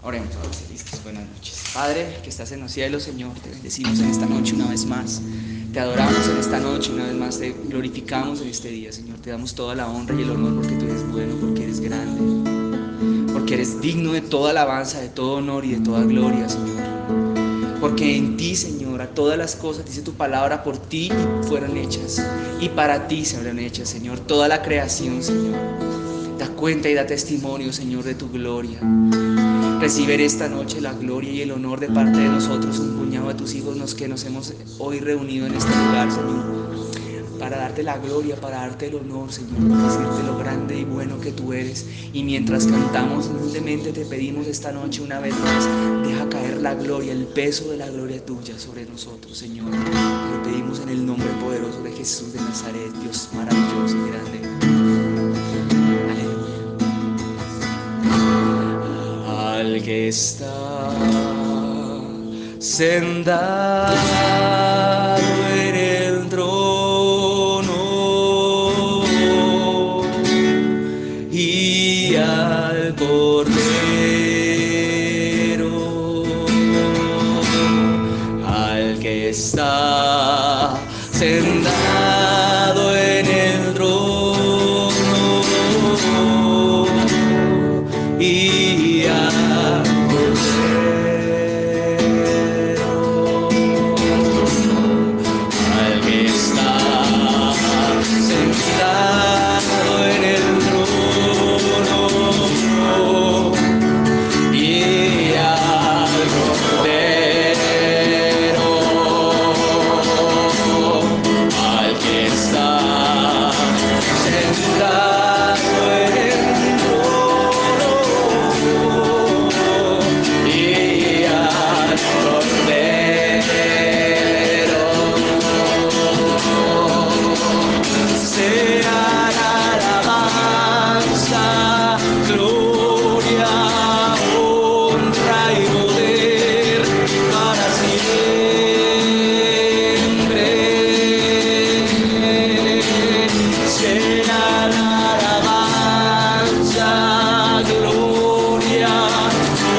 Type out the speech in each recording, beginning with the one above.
Oremos, listos, buenas noches. Padre, que estás en los cielos, Señor, te bendecimos en esta noche una vez más. Te adoramos en esta noche una vez más, te glorificamos en este día, Señor. Te damos toda la honra y el honor porque tú eres bueno, porque eres grande, porque eres digno de toda alabanza, de todo honor y de toda gloria, Señor. Porque en ti, Señor, a todas las cosas, dice tu palabra, por ti fueron hechas y para ti serán hechas, Señor. Toda la creación, Señor, da cuenta y da testimonio, Señor, de tu gloria. Recibe esta noche la gloria y el honor de parte de nosotros, un puñado de tus hijos, los que nos hemos hoy reunido en este lugar, Señor, para darte la gloria, para darte el honor, Señor, para decirte lo grande y bueno que tú eres. Y mientras cantamos humildemente te pedimos esta noche una vez más, deja caer la gloria, el peso de la gloria tuya sobre nosotros, Señor. Te lo pedimos en el nombre poderoso de Jesús de Nazaret, Dios maravilloso y grande. Al que está sentado en el trono y al Cordero, al que está sentado en el trono y al Cordero, al que está sentado en el trono y al Cordero, al que está sentado en el trono y al Cordero, sea la alabanza, gloria, honra y poder para siempre. Sea la alabanza, gloria,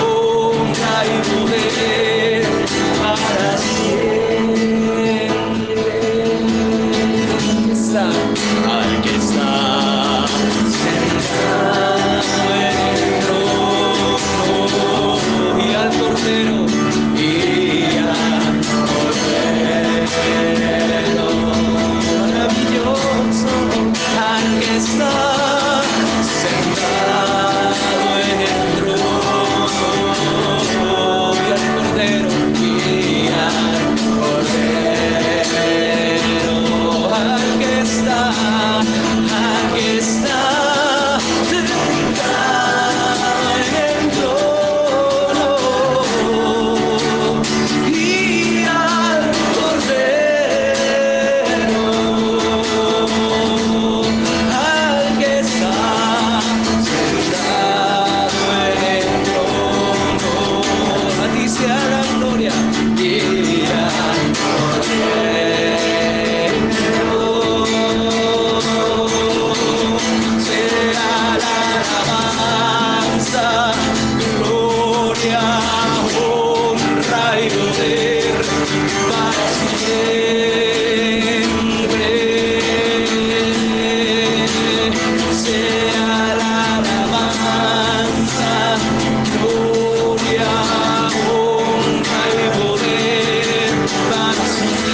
honra y poder para siempre. Al que está sentado en el trono y al Cordero y al Cordero, maravilloso, al que está sentado en el trono y al Cordero y al Cordero, al que está sentado en el trono y al Cordero, al que está sentado en el trono, a ti sea la gloria y al Cordero sea la alabanza, gloria, honra y poder para siempre. Sea la alabanza, gloria, honra y poder para siempre.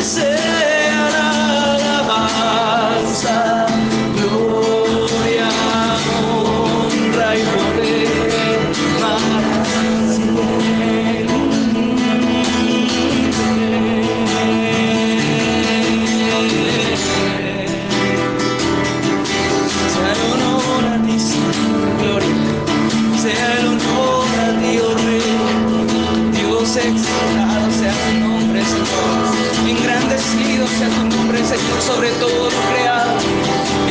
Sea la alabanza, gloria, honra y poder para sea el honor a ti, Señor, gloria, sea el honor a ti, oh Rey, Dios exaltado sea tu nombre, Señor, engrandecido sea tu nombre, Señor, sobre todo lo creado,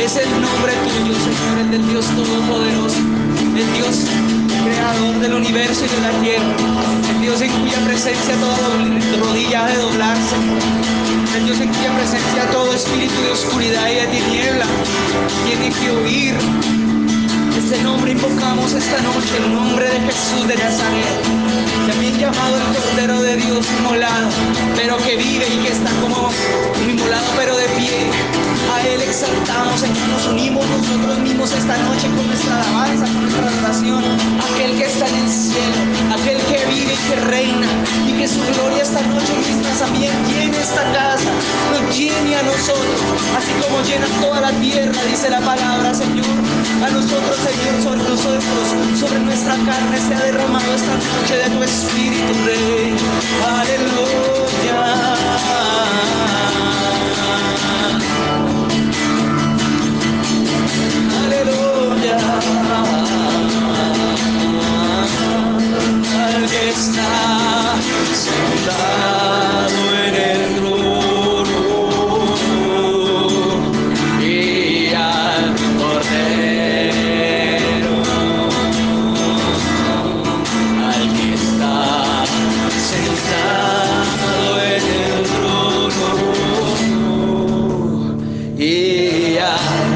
es el nombre tuyo, Señor, el del Dios Todopoderoso, el Dios creador del universo y de la tierra, el Dios en cuya presencia toda rodilla ha de doblarse, Dios en cuya presencia todo espíritu de oscuridad y de tiniebla tiene que huir. Este nombre invocamos esta noche, el nombre de Jesús de Nazaret, también llamado el Cordero de Dios inmolado, pero que vive y que está como inmolado pero de pie. A Él exaltamos, Señor, nos unimos nosotros mismos esta noche con nuestra alabanza, con nuestra adoración. Aquel que está en el cielo, aquel que vive y que reina, y que su gloria esta noche misma también llene esta casa, nos llene a nosotros, así como llena toda la tierra, dice la palabra, Señor. A nosotros, Señor, sobre nosotros, sobre nuestra carne sea derramado esta noche de tu Espíritu, Rey. Aleluya. Aleluya, al que está sentado en el trono y al Cordero, al que está sentado en el trono y al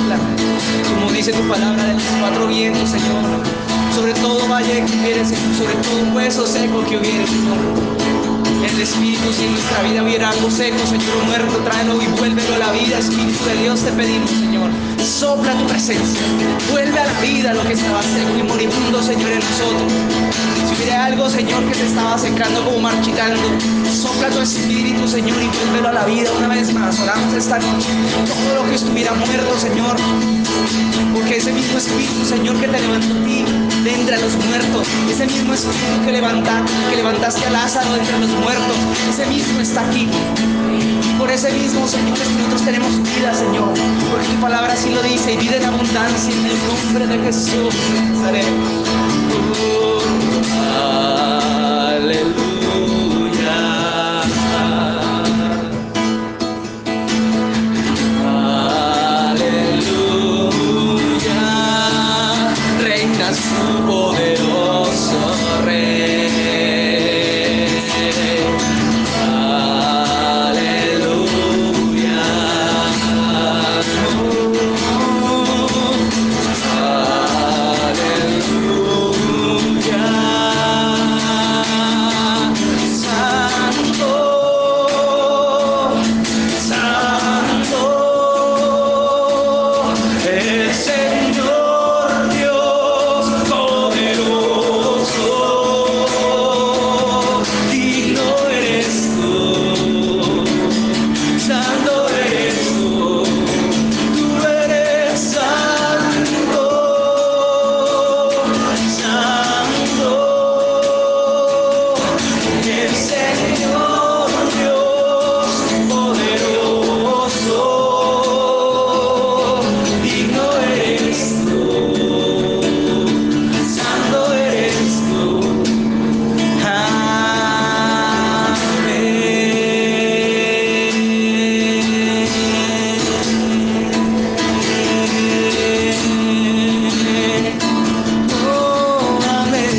sopla, como dice tu palabra, de los cuatro vientos, Señor, sobre todo valle que hubiere, Señor, sobre todo un hueso seco que hubiere, Señor. El Espíritu, si en nuestra vida hubiera algo seco, Señor, muerto, tráelo y vuélvelo a la vida. Espíritu de Dios, te pedimos, Señor, sopla tu presencia, vuelve a la vida lo que estaba seco y moribundo, Señor, en nosotros. Si hubiera algo, Señor, que se estaba secando como marchitando, sopla tu Espíritu, Señor, y vuélvelo a la vida una vez más. Oramos esta noche, todo lo que estuviera muerto, Señor, porque ese mismo Espíritu, Señor, que te levantó a ti de entre los muertos, ese mismo Espíritu que levantaste a Lázaro de entre los muertos, ese mismo está aquí. Y por ese mismo, Señor, nosotros tenemos vida, Señor, porque tu palabra así lo dice, y vida en abundancia en el nombre de Jesús de Nazaret. Aleluya. Su poderoso Rey. Aleluya. Aleluya. Santo, Santo, el Señor Dios poderoso, digno eres tú, santo eres tú, tú eres santo, santo, el Señor Dios poderoso, digno eres tú. Santo eres tú. Amén. Oh, amén.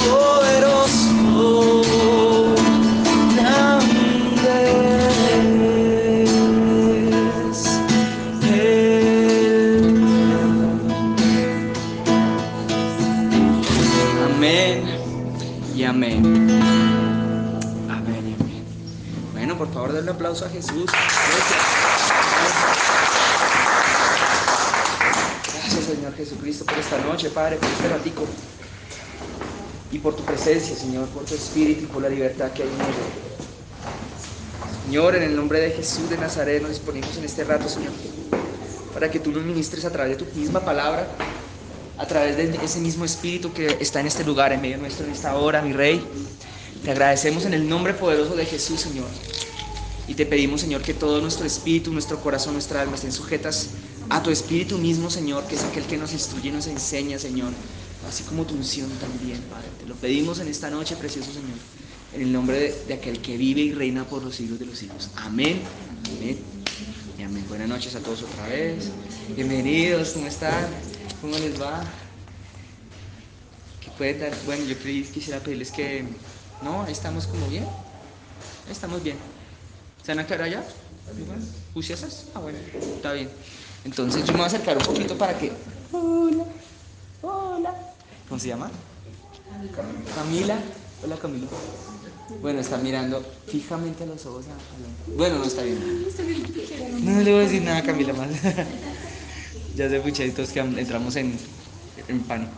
Poderoso, grande es Él. Amén y amén. Amén y amén. Bueno, por favor, denle un aplauso a Jesús. Gracias, Señor Jesucristo, por esta noche, Padre, por este ratico. Y por tu presencia, Señor, por tu Espíritu y por la libertad que hay en él. Señor, en el nombre de Jesús de Nazaret nos disponemos en este rato, Señor, para que tú nos ministres a través de tu misma palabra, a través de ese mismo Espíritu que está en este lugar, en medio nuestro, en esta hora, mi Rey. Te agradecemos en el nombre poderoso de Jesús, Señor. Y te pedimos, Señor, que todo nuestro espíritu, nuestro corazón, nuestra alma estén sujetas a tu Espíritu mismo, Señor, que es aquel que nos instruye y nos enseña, Señor, así como tu unción también, Padre. Te lo pedimos en esta noche, precioso Señor, en el nombre de aquel que vive y reina por los siglos de los siglos. Amén, amén y amén. Buenas noches a todos otra vez. Bienvenidos, ¿cómo están? ¿Cómo les va? ¿Qué pueden dar? Bueno, yo quisiera pedirles que... No, ahí estamos como bien. Ahí estamos bien. ¿Se van a quedar allá? ¿Juiciosas? Ah, bueno, está bien. Entonces yo me voy a acercar un poquito para que... Hola, hola. ¿Cómo se llama? Camila. Hola, Camila. Bueno, está mirando fijamente a los ojos a... Bueno, no está bien. No le voy a decir nada a Camila más. Ya sé, muchachitos, que entramos en pánico.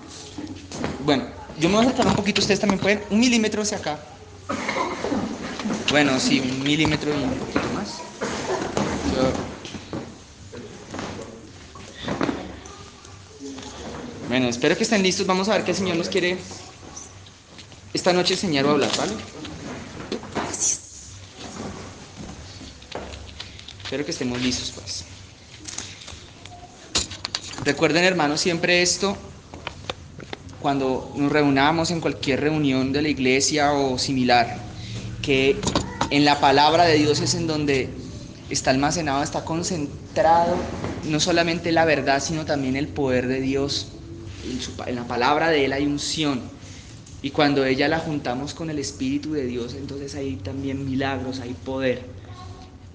Bueno, yo me voy a acercar un poquito. Ustedes también pueden. 1 milímetro hacia acá. Bueno, sí, 1 milímetro y un poquito más. Bueno, espero que estén listos. Vamos a ver qué el Señor nos quiere esta noche enseñar o hablar, ¿vale? Espero que estemos listos, pues. Recuerden, hermanos, siempre esto, cuando nos reunamos en cualquier reunión de la iglesia o similar, que en la palabra de Dios es en donde está almacenado, está concentrado no solamente la verdad, sino también el poder de Dios. En la palabra de Él hay unción. Y cuando ella la juntamos con el Espíritu de Dios, entonces hay también milagros, hay poder.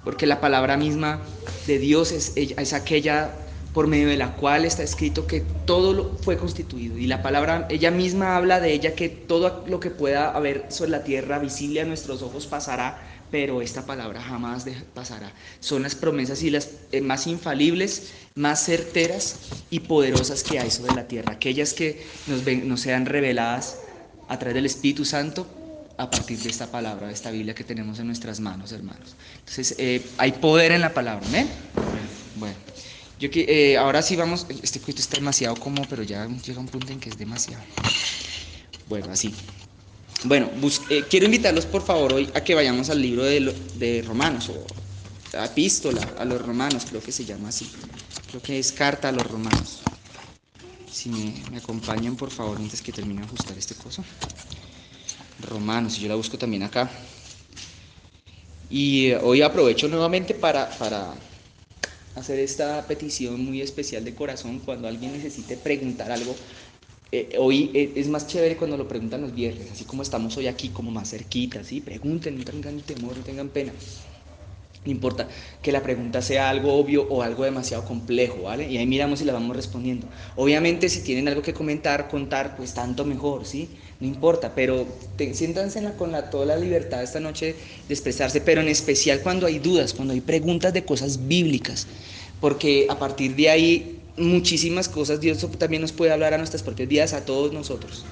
Porque la palabra misma de Dios es aquella por medio de la cual está escrito que todo fue constituido. Y la palabra, ella misma habla de ella que todo lo que pueda haber sobre la tierra visible a nuestros ojos pasará, pero esta palabra jamás pasará. Son las promesas y las más infalibles, más certeras y poderosas que hay sobre la tierra. Aquellas que nos sean reveladas a través del Espíritu Santo a partir de esta palabra, de esta Biblia que tenemos en nuestras manos, hermanos. Entonces, hay poder en la palabra, ¿amén? Bueno, ahora sí vamos, este cuento está demasiado cómodo, pero ya llega un punto en que es demasiado. Bueno, así. Bueno, quiero invitarlos por favor hoy a que vayamos al libro de Romanos, o la epístola a los romanos, creo que se llama así. Creo que es carta a los romanos. Si me acompañan por favor antes que termine de ajustar este coso. Romanos, y yo la busco también acá. Y hoy aprovecho nuevamente para hacer esta petición muy especial de corazón cuando alguien necesite preguntar algo. Hoy es más chévere cuando lo preguntan los viernes, así como estamos hoy aquí, como más cerquita, ¿sí? Pregunten, no tengan temor, no tengan pena. No importa que la pregunta sea algo obvio o algo demasiado complejo, ¿vale? Y ahí miramos y la vamos respondiendo. Obviamente, si tienen algo que comentar, contar, pues tanto mejor, ¿sí? No importa, pero siéntanse con toda la libertad esta noche de expresarse, pero en especial cuando hay dudas, cuando hay preguntas de cosas bíblicas, porque a partir de ahí muchísimas cosas Dios también nos puede hablar a nuestras propias vidas, a todos nosotros,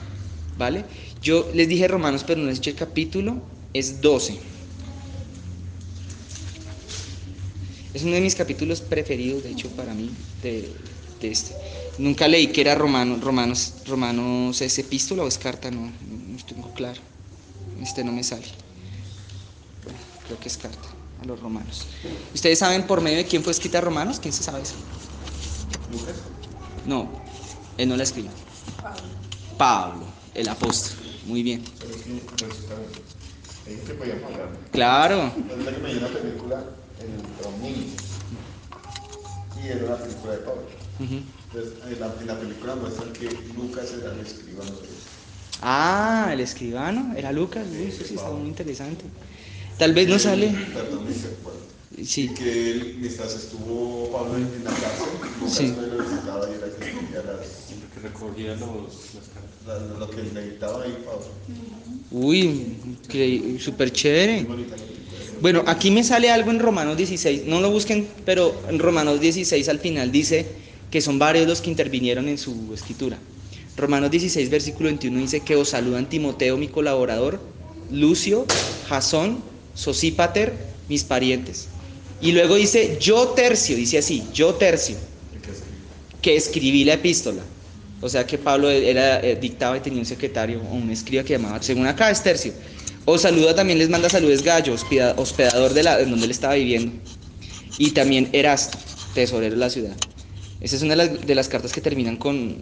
¿vale? Yo les dije Romanos, pero no les eché el capítulo, es 12. Es uno de mis capítulos preferidos, de hecho, para mí, de este. Nunca leí que era Romanos es epístola o es carta, no tengo claro. No me sale. Bueno, creo que es carta a los romanos. ¿Ustedes saben por medio de quién fue escrita Romanos? ¿Quién se sabe eso? ¿Lucas? No, él no la escribió. Pablo, el apóstol. Muy bien. Pero es que podíamos hablar. Claro. Resulta que me dio una película en Omni y era una película de Pablo. Entonces, en la película muestran que Lucas era el escribano de él. Ah, el escribano, era Lucas. Uy, eso sí, está muy interesante. Tal vez no sale. Perdón, me recuerdo. Sí. Que él, mientras estuvo Pablo en la cárcel, Lucas Sí. lo visitaba y era el que escribía que recogía las cartas. lo que necesitaba ahí Pablo. Uy, súper chévere. Muy bonita la película. Bueno, aquí me sale algo en Romanos 16, no lo busquen, pero en Romanos 16 al final dice que son varios los que intervinieron en su escritura. Romanos 16, versículo 21 dice que os saludan Timoteo, mi colaborador, Lucio, Jasón, Sosípater, mis parientes. Y luego dice, yo Tercio, dice así, yo Tercio, que escribí la epístola. O sea que Pablo dictaba y tenía un secretario o un escriba que llamaba, según acá es Tercio. Os saluda, también les manda saludos Gallo, hospedador en donde él estaba viviendo. Y también Erasto, tesorero de la ciudad. Esa es una de las cartas que terminan con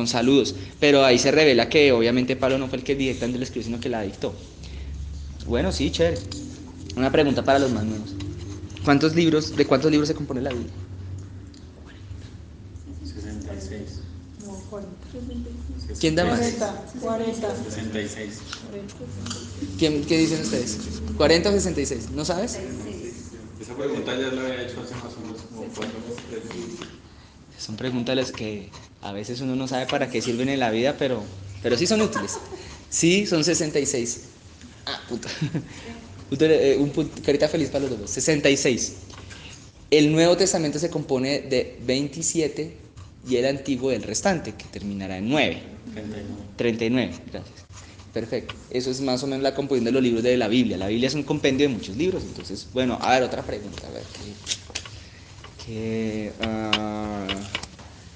saludos. Pero ahí se revela que obviamente Pablo no fue el que directamente lo escribió, sino que la dictó. Bueno, sí, chévere. Una pregunta para los más nuevos. ¿De cuántos libros se compone la Biblia? 66. No, 40. ¿Quién da más? 40. 66. ¿Qué dicen ustedes? ¿40 o 66? ¿No sabes? Esa pregunta ya la había hecho hace más o menos como 4 meses. Son preguntas las que a veces uno no sabe para qué sirven en la vida, pero sí son útiles. Sí, son 66. Ah, puta. Carita feliz para los dos. 66. El Nuevo Testamento se compone de 27 y el Antiguo del restante, que terminará en 9. 39, gracias. Perfecto. Eso es más o menos la composición de los libros de la Biblia. La Biblia es un compendio de muchos libros. Entonces, bueno, a ver, otra pregunta. A ver,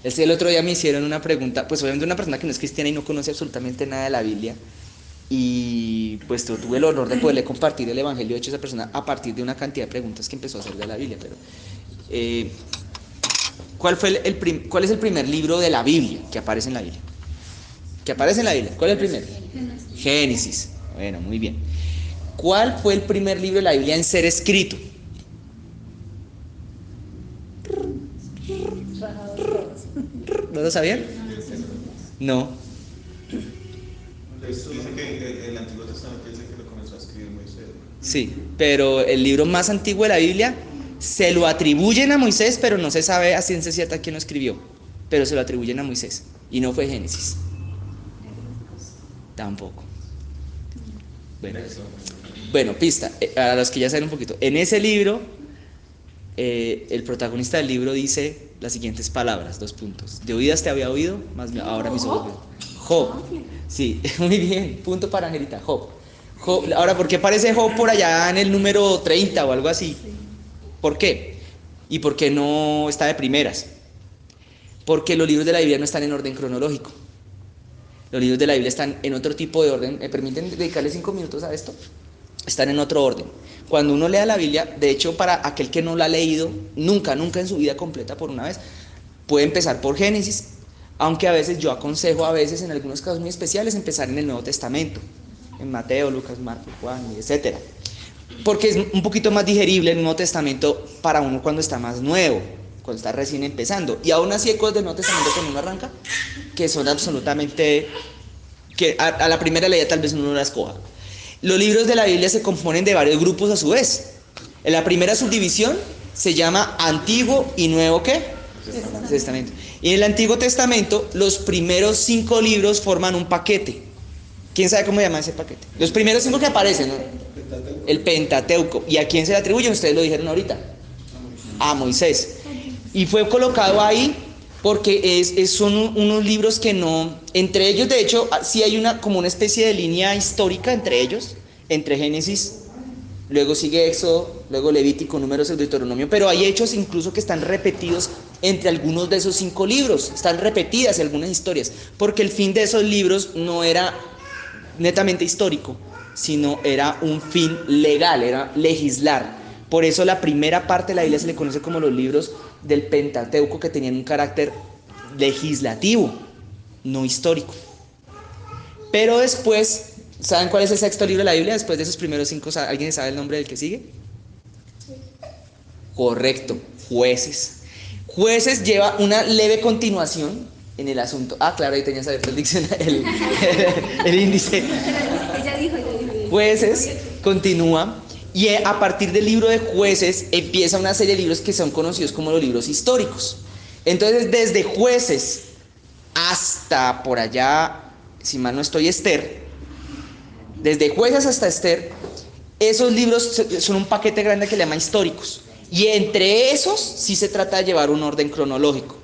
el otro día me hicieron una pregunta, pues obviamente una persona que no es cristiana y no conoce absolutamente nada de la Biblia. Y pues yo tuve el honor de poderle compartir el evangelio hecho a esa persona a partir de una cantidad de preguntas que empezó a hacer de la Biblia. Pero ¿cuál es el primer libro de la Biblia que aparece en la Biblia? ¿Cuál es el primero? Génesis. Bueno, muy bien. ¿Cuál fue el primer libro de la Biblia en ser escrito? ¿No lo sabían? No. Pues dice que el Antiguo Testamento dice que lo comenzó a escribir Moisés, ¿no? Sí, pero el libro más antiguo de la Biblia se lo atribuyen a Moisés, pero no se sabe a ciencia cierta quién lo escribió. Pero se lo atribuyen a Moisés. Y no fue Génesis. Tampoco. Bueno, pista. A los que ya saben un poquito. En ese libro, el protagonista del libro dice las siguientes palabras, 2 puntos. De oídas te había oído, más ahora mis ojos ven. Job. Sí, muy bien. Punto para Angelita. Job. Ahora, ¿por qué aparece Job por allá en el número 30 o algo así? ¿Por qué? ¿Y por qué no está de primeras? Porque los libros de la Biblia no están en orden cronológico. Los libros de la Biblia están en otro tipo de orden. ¿Me permiten dedicarle 5 minutos a esto? Están en otro orden. Cuando uno lea la Biblia, de hecho, para aquel que no la ha leído nunca en su vida completa por una vez, puede empezar por Génesis, aunque a veces yo aconsejo, en algunos casos muy especiales, empezar en el Nuevo Testamento, en Mateo, Lucas, Marcos, Juan, etc. Porque es un poquito más digerible el Nuevo Testamento para uno cuando está más nuevo, cuando está recién empezando. Y aún así hay cosas del Nuevo Testamento cuando uno arranca que son absolutamente, que a la primera leída tal vez uno no la escoja. Los libros de la Biblia se componen de varios grupos a su vez. En la primera subdivisión se llama Antiguo y Nuevo ¿qué? Testamento. Y en el Antiguo Testamento los primeros 5 libros forman un paquete. ¿Quién sabe cómo se llama ese paquete? Los primeros 5 que aparecen, ¿no? El Pentateuco. ¿Y a quién se le atribuyen? Ustedes lo dijeron ahorita. A Moisés. Y fue colocado ahí porque son unos libros que no, entre ellos de hecho sí hay como una especie de línea histórica entre ellos, entre Génesis, luego sigue Éxodo, luego Levítico, Números, Deuteronomio, pero hay hechos incluso que están repetidos entre algunos de esos 5 libros, están repetidas algunas historias, porque el fin de esos libros no era netamente histórico, sino era un fin legal, era legislar. Por eso la primera parte de la Biblia se le conoce como los libros del Pentateuco, que tenían un carácter legislativo, no histórico. Pero después, ¿saben cuál es el 6.º libro de la Biblia? Después de esos primeros 5, ¿alguien sabe el nombre del que sigue? Correcto, Jueces. Jueces lleva una leve continuación en el asunto. Ah, claro, ahí tenías abierto el diccionario, el índice. Ella dijo. Jueces continúa. Y a partir del libro de Jueces empieza una serie de libros que son conocidos como los libros históricos. Entonces, desde Jueces hasta por allá, si mal no estoy, Esther, desde Jueces hasta Esther, esos libros son un paquete grande que le llama históricos. Y entre esos sí se trata de llevar un orden cronológico.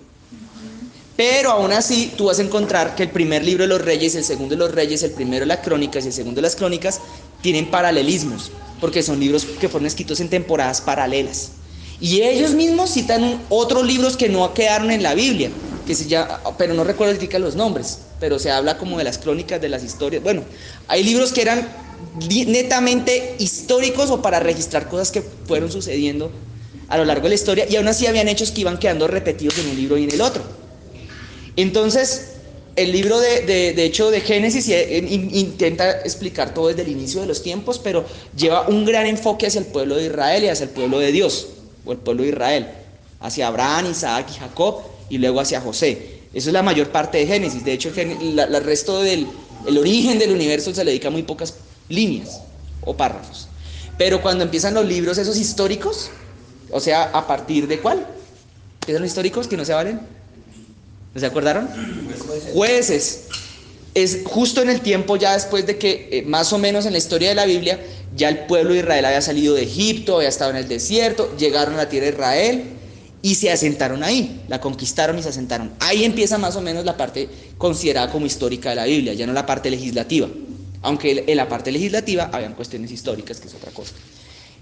Pero aún así tú vas a encontrar que el primer libro de los Reyes, el segundo de los Reyes, el primero de las Crónicas y el segundo de las Crónicas tienen paralelismos, porque son libros que fueron escritos en temporadas paralelas. Y ellos mismos citan otros libros que no quedaron en la Biblia, que se llama, pero no recuerdo los nombres, pero se habla como de las crónicas, de las historias. Bueno, hay libros que eran netamente históricos o para registrar cosas que fueron sucediendo a lo largo de la historia, y aún así habían hechos que iban quedando repetidos en un libro y en el otro. Entonces, el libro de hecho de Génesis intenta explicar todo desde el inicio de los tiempos, pero lleva un gran enfoque hacia el pueblo de Israel y hacia el pueblo de Dios, o el pueblo de Israel, hacia Abraham, Isaac y Jacob, y luego hacia José. Eso es la mayor parte de Génesis. De hecho, el resto del origen del universo se le dedica muy pocas líneas o párrafos. Pero cuando empiezan los libros esos históricos, o sea, ¿a partir de cuál? ¿Empiezan los históricos que no se valen? ¿No se acordaron? Jueces. Es justo en el tiempo ya después de que, más o menos en la historia de la Biblia, ya el pueblo de Israel había salido de Egipto, había estado en el desierto, llegaron a la tierra de Israel y se asentaron ahí, la conquistaron y se asentaron. Ahí empieza más o menos la parte considerada como histórica de la Biblia, ya no la parte legislativa, aunque en la parte legislativa habían cuestiones históricas, que es otra cosa.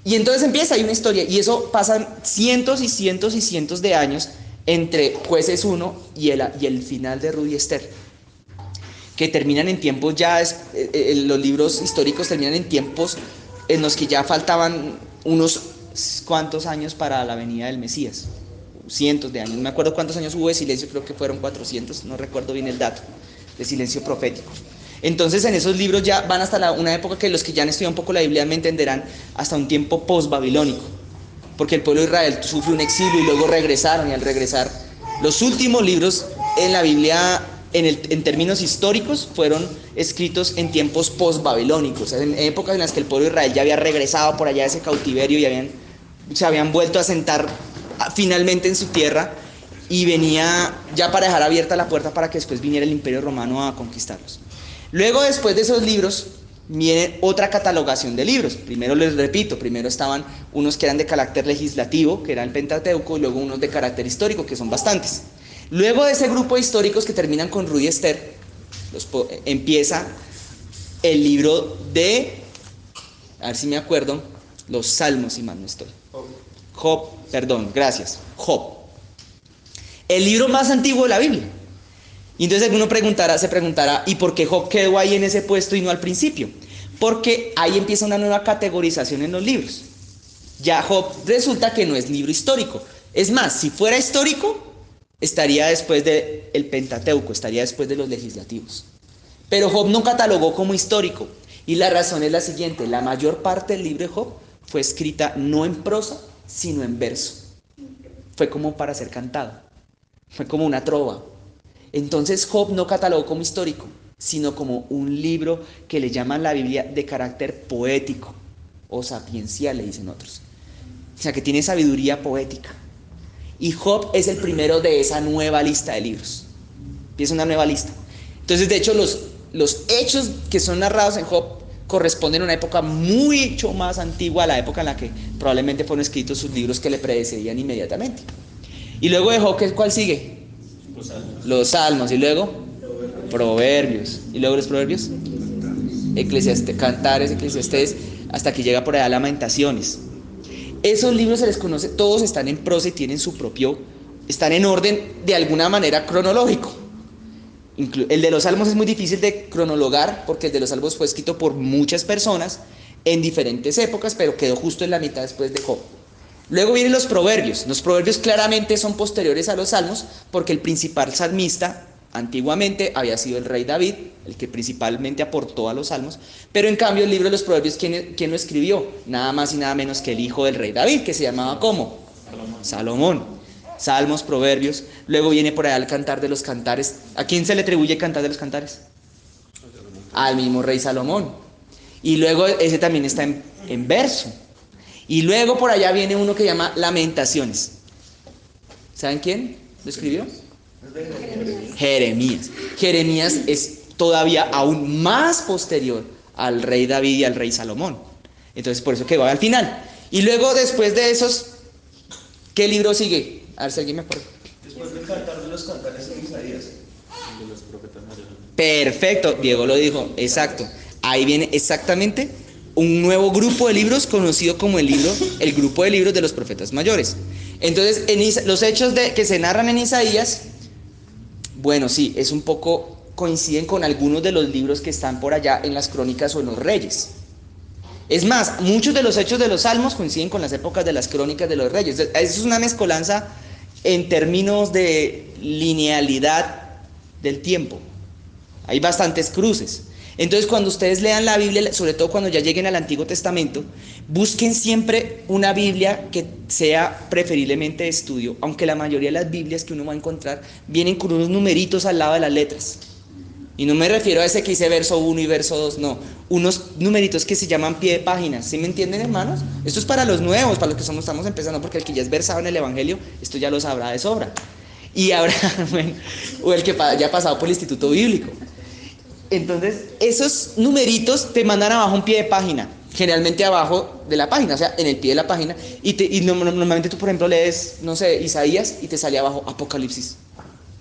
Y entonces empieza ahí una historia, y eso pasan cientos y cientos y cientos de años entre Jueces 1 y el final de Ruth y Esther, que terminan en tiempos ya, los libros históricos terminan en tiempos en los que ya faltaban unos cuantos años para la venida del Mesías, cientos de años. No me acuerdo cuántos años hubo de silencio, creo que fueron 400, no recuerdo bien el dato, de silencio profético. Entonces en esos libros ya van hasta una época que los que ya han estudiado un poco la Biblia me entenderán, hasta un tiempo post-babilónico, porque el pueblo de Israel sufre un exilio y luego regresaron, y al regresar los últimos libros en la Biblia en términos históricos, fueron escritos en tiempos post-babilónicos, en épocas en las que el pueblo de Israel ya había regresado por allá de ese cautiverio y se habían vuelto a sentar finalmente en su tierra, y venía ya para dejar abierta la puerta para que después viniera el Imperio Romano a conquistarlos. Luego, después de esos libros, viene otra catalogación de libros. Primero les repito, primero estaban unos que eran de carácter legislativo, que era el Pentateuco, y luego unos de carácter histórico, que son bastantes. Luego de ese grupo de históricos que terminan con Ruth y Esther, empieza el libro de, a ver si me acuerdo, los Salmos, si mal no estoy. Job, gracias, Job. El libro más antiguo de la Biblia. Y entonces alguno se preguntará, ¿y por qué Job quedó ahí en ese puesto y no al principio? Porque ahí empieza una nueva categorización en los libros. Ya Job resulta que no es libro histórico. Es más, si fuera histórico, estaría después del Pentateuco, estaría después de los legislativos. Pero Job no catalogó como histórico. Y la razón es la siguiente: la mayor parte del libro de Job fue escrita no en prosa, sino en verso. Fue como para ser cantado. Fue como una trova. Entonces Job no catalogó como histórico, sino como un libro que le llaman la Biblia de carácter poético o sapiencial, le dicen otros. O sea, que tiene sabiduría poética. Y Job es el primero de esa nueva lista de libros. Empieza una nueva lista. Entonces, de hecho, los hechos que son narrados en Job corresponden a una época mucho más antigua a la época en la que probablemente fueron escritos sus libros que le precedían inmediatamente. Y luego de Job, ¿cuál sigue? Los Salmos. Y luego Proverbios. Y luego los Proverbios, Cantares, Eclesiastés, hasta que llega por allá Lamentaciones. Esos libros se les conoce, todos están en prosa y tienen están en orden de alguna manera cronológico. El de los Salmos es muy difícil de cronologar, porque el de los Salmos fue escrito por muchas personas en diferentes épocas, pero quedó justo en la mitad después de Job. Luego vienen los Proverbios. Los Proverbios claramente son posteriores a los Salmos, porque el principal salmista antiguamente había sido el rey David, el que principalmente aportó a los Salmos. Pero en cambio el libro de los Proverbios, ¿quién lo escribió? Nada más y nada menos que el hijo del rey David, que se llamaba ¿cómo? Salomón. Salmos, Proverbios. Luego viene por allá el Cantar de los Cantares. ¿A quién se le atribuye el Cantar de los Cantares? Al mismo rey Salomón. Y luego ese también está en verso. Y luego por allá viene uno que llama Lamentaciones. ¿Saben quién lo escribió? Jeremías. Jeremías es todavía aún más posterior al rey David y al rey Salomón. Entonces por eso quedó al final. Y luego después de esos, ¿qué libro sigue? A ver si alguien me acuerda. Después del Cantar de los Cantares en Isaías. De los profetas mayores. Perfecto, Diego lo dijo, exacto. Ahí viene exactamente un nuevo grupo de libros conocido como el grupo de libros de los profetas mayores. Entonces, los hechos que se narran en Isaías, bueno, sí, es un poco, coinciden con algunos de los libros que están por allá en las crónicas o en los reyes. Es más, muchos de los hechos de los Salmos coinciden con las épocas de las crónicas de los reyes. Es una mezcolanza en términos de linealidad del tiempo. Hay bastantes cruces. Entonces, cuando ustedes lean la Biblia, sobre todo cuando ya lleguen al Antiguo Testamento, busquen siempre una Biblia que sea preferiblemente de estudio, aunque la mayoría de las Biblias que uno va a encontrar vienen con unos numeritos al lado de las letras. Y no me refiero a ese que dice verso 1 y verso 2, no. Unos numeritos que se llaman pie de páginas. ¿Sí me entienden, hermanos? Esto es para los nuevos, para los que estamos empezando, porque el que ya es versado en el Evangelio, esto ya lo sabrá de sobra. Y habrá, bueno, o el que ya ha pasado por el Instituto Bíblico. Entonces, esos numeritos te mandan abajo un pie de página, generalmente abajo de la página, o sea, en el pie de la página, y normalmente tú, por ejemplo, lees, no sé, Isaías, y te sale abajo Apocalipsis.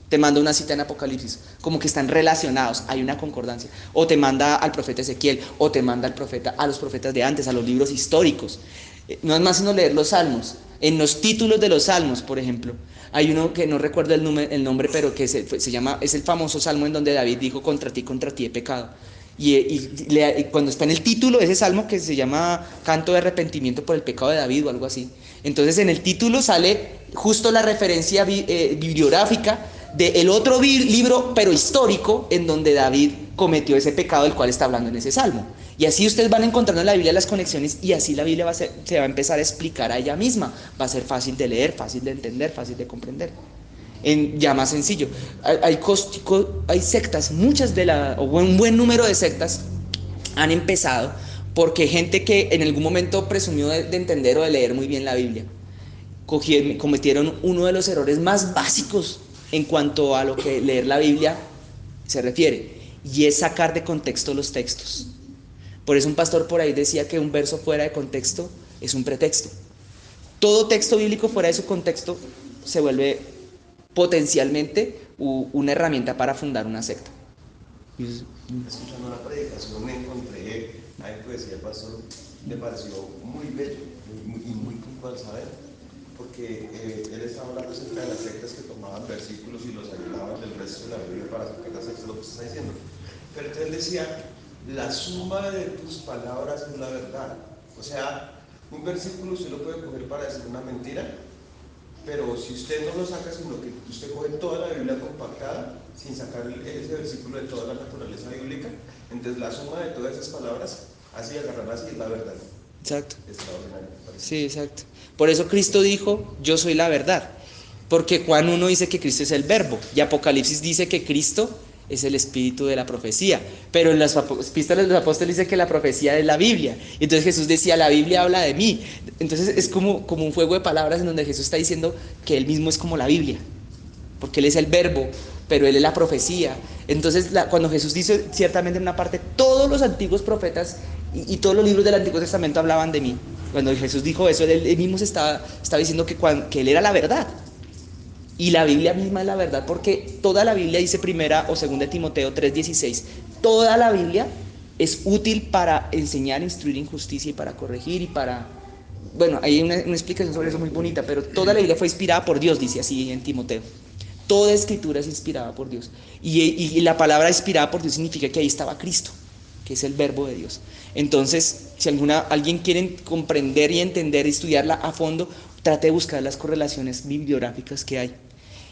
Te manda una cita en Apocalipsis, como que están relacionados, hay una concordancia. O te manda al profeta Ezequiel, o te manda a los profetas de antes, a los libros históricos. No es más sino leer los salmos. En los títulos de los salmos, por ejemplo, hay uno que no recuerdo el nombre, pero que se llama, es el famoso salmo en donde David dijo: contra ti he pecado. Y cuando está en el título de ese salmo, que se llama Canto de arrepentimiento por el pecado de David o algo así, entonces en el título sale justo la referencia bibliográfica del otro libro, pero histórico, en donde David cometió ese pecado del cual está hablando en ese salmo. Y así ustedes van encontrando en la Biblia las conexiones, y así la Biblia se va a empezar a explicar a ella misma. Va a ser fácil de leer, fácil de entender, fácil de comprender. Ya más sencillo. Hay sectas, o un buen número de sectas han empezado porque gente que en algún momento presumió de entender o de leer muy bien la Biblia, cometieron uno de los errores más básicos en cuanto a lo que leer la Biblia se refiere, y es sacar de contexto los textos. Por eso un pastor por ahí decía que un verso fuera de contexto es un pretexto. Todo texto bíblico fuera de su contexto se vuelve potencialmente una herramienta para fundar una secta. Escuchando la predicación me encontré algo que decía el pastor, me pareció muy bello y muy puntual, ¿saben? Porque él estaba hablando acerca de las sectas que tomaban versículos y los ayudaban del resto de la Biblia para sacar las sectas, lo que está diciendo. Pero entonces él decía, la suma de tus palabras es la verdad. O sea, un versículo usted lo puede coger para decir una mentira, pero si usted no lo saca, sino que usted coge toda la Biblia compactada, sin sacar ese versículo de toda la naturaleza bíblica, entonces la suma de todas esas palabras, así agarrarlas y es la verdad. Exacto. Extraordinario. Sí, exacto. Por eso Cristo dijo, yo soy la verdad. Porque Juan 1 dice que Cristo es el verbo, y Apocalipsis dice que Cristo es el espíritu de la profecía. Pero en las epístolas de los apóstoles dice que la profecía es la Biblia. Entonces Jesús decía, la Biblia habla de mí. Entonces es como un juego de palabras en donde Jesús está diciendo que Él mismo es como la Biblia. Porque Él es el verbo, pero Él es la profecía. Entonces cuando Jesús dice, ciertamente en una parte, todos los antiguos profetas y todos los libros del Antiguo Testamento hablaban de mí. Cuando Jesús dijo eso, Él mismo estaba diciendo que Él era la verdad. Y la Biblia misma es la verdad, porque toda la Biblia, dice primera o segunda de Timoteo 3:16, toda la Biblia es útil para enseñar, instruir en justicia y para corregir y para... Bueno, hay una explicación sobre eso muy bonita, pero toda la Biblia fue inspirada por Dios, dice así en Timoteo. Toda escritura es inspirada por Dios. Y la palabra inspirada por Dios significa que ahí estaba Cristo, que es el verbo de Dios. Entonces, si alguien quiere comprender y entender y estudiarla a fondo, trate de buscar las correlaciones bibliográficas que hay.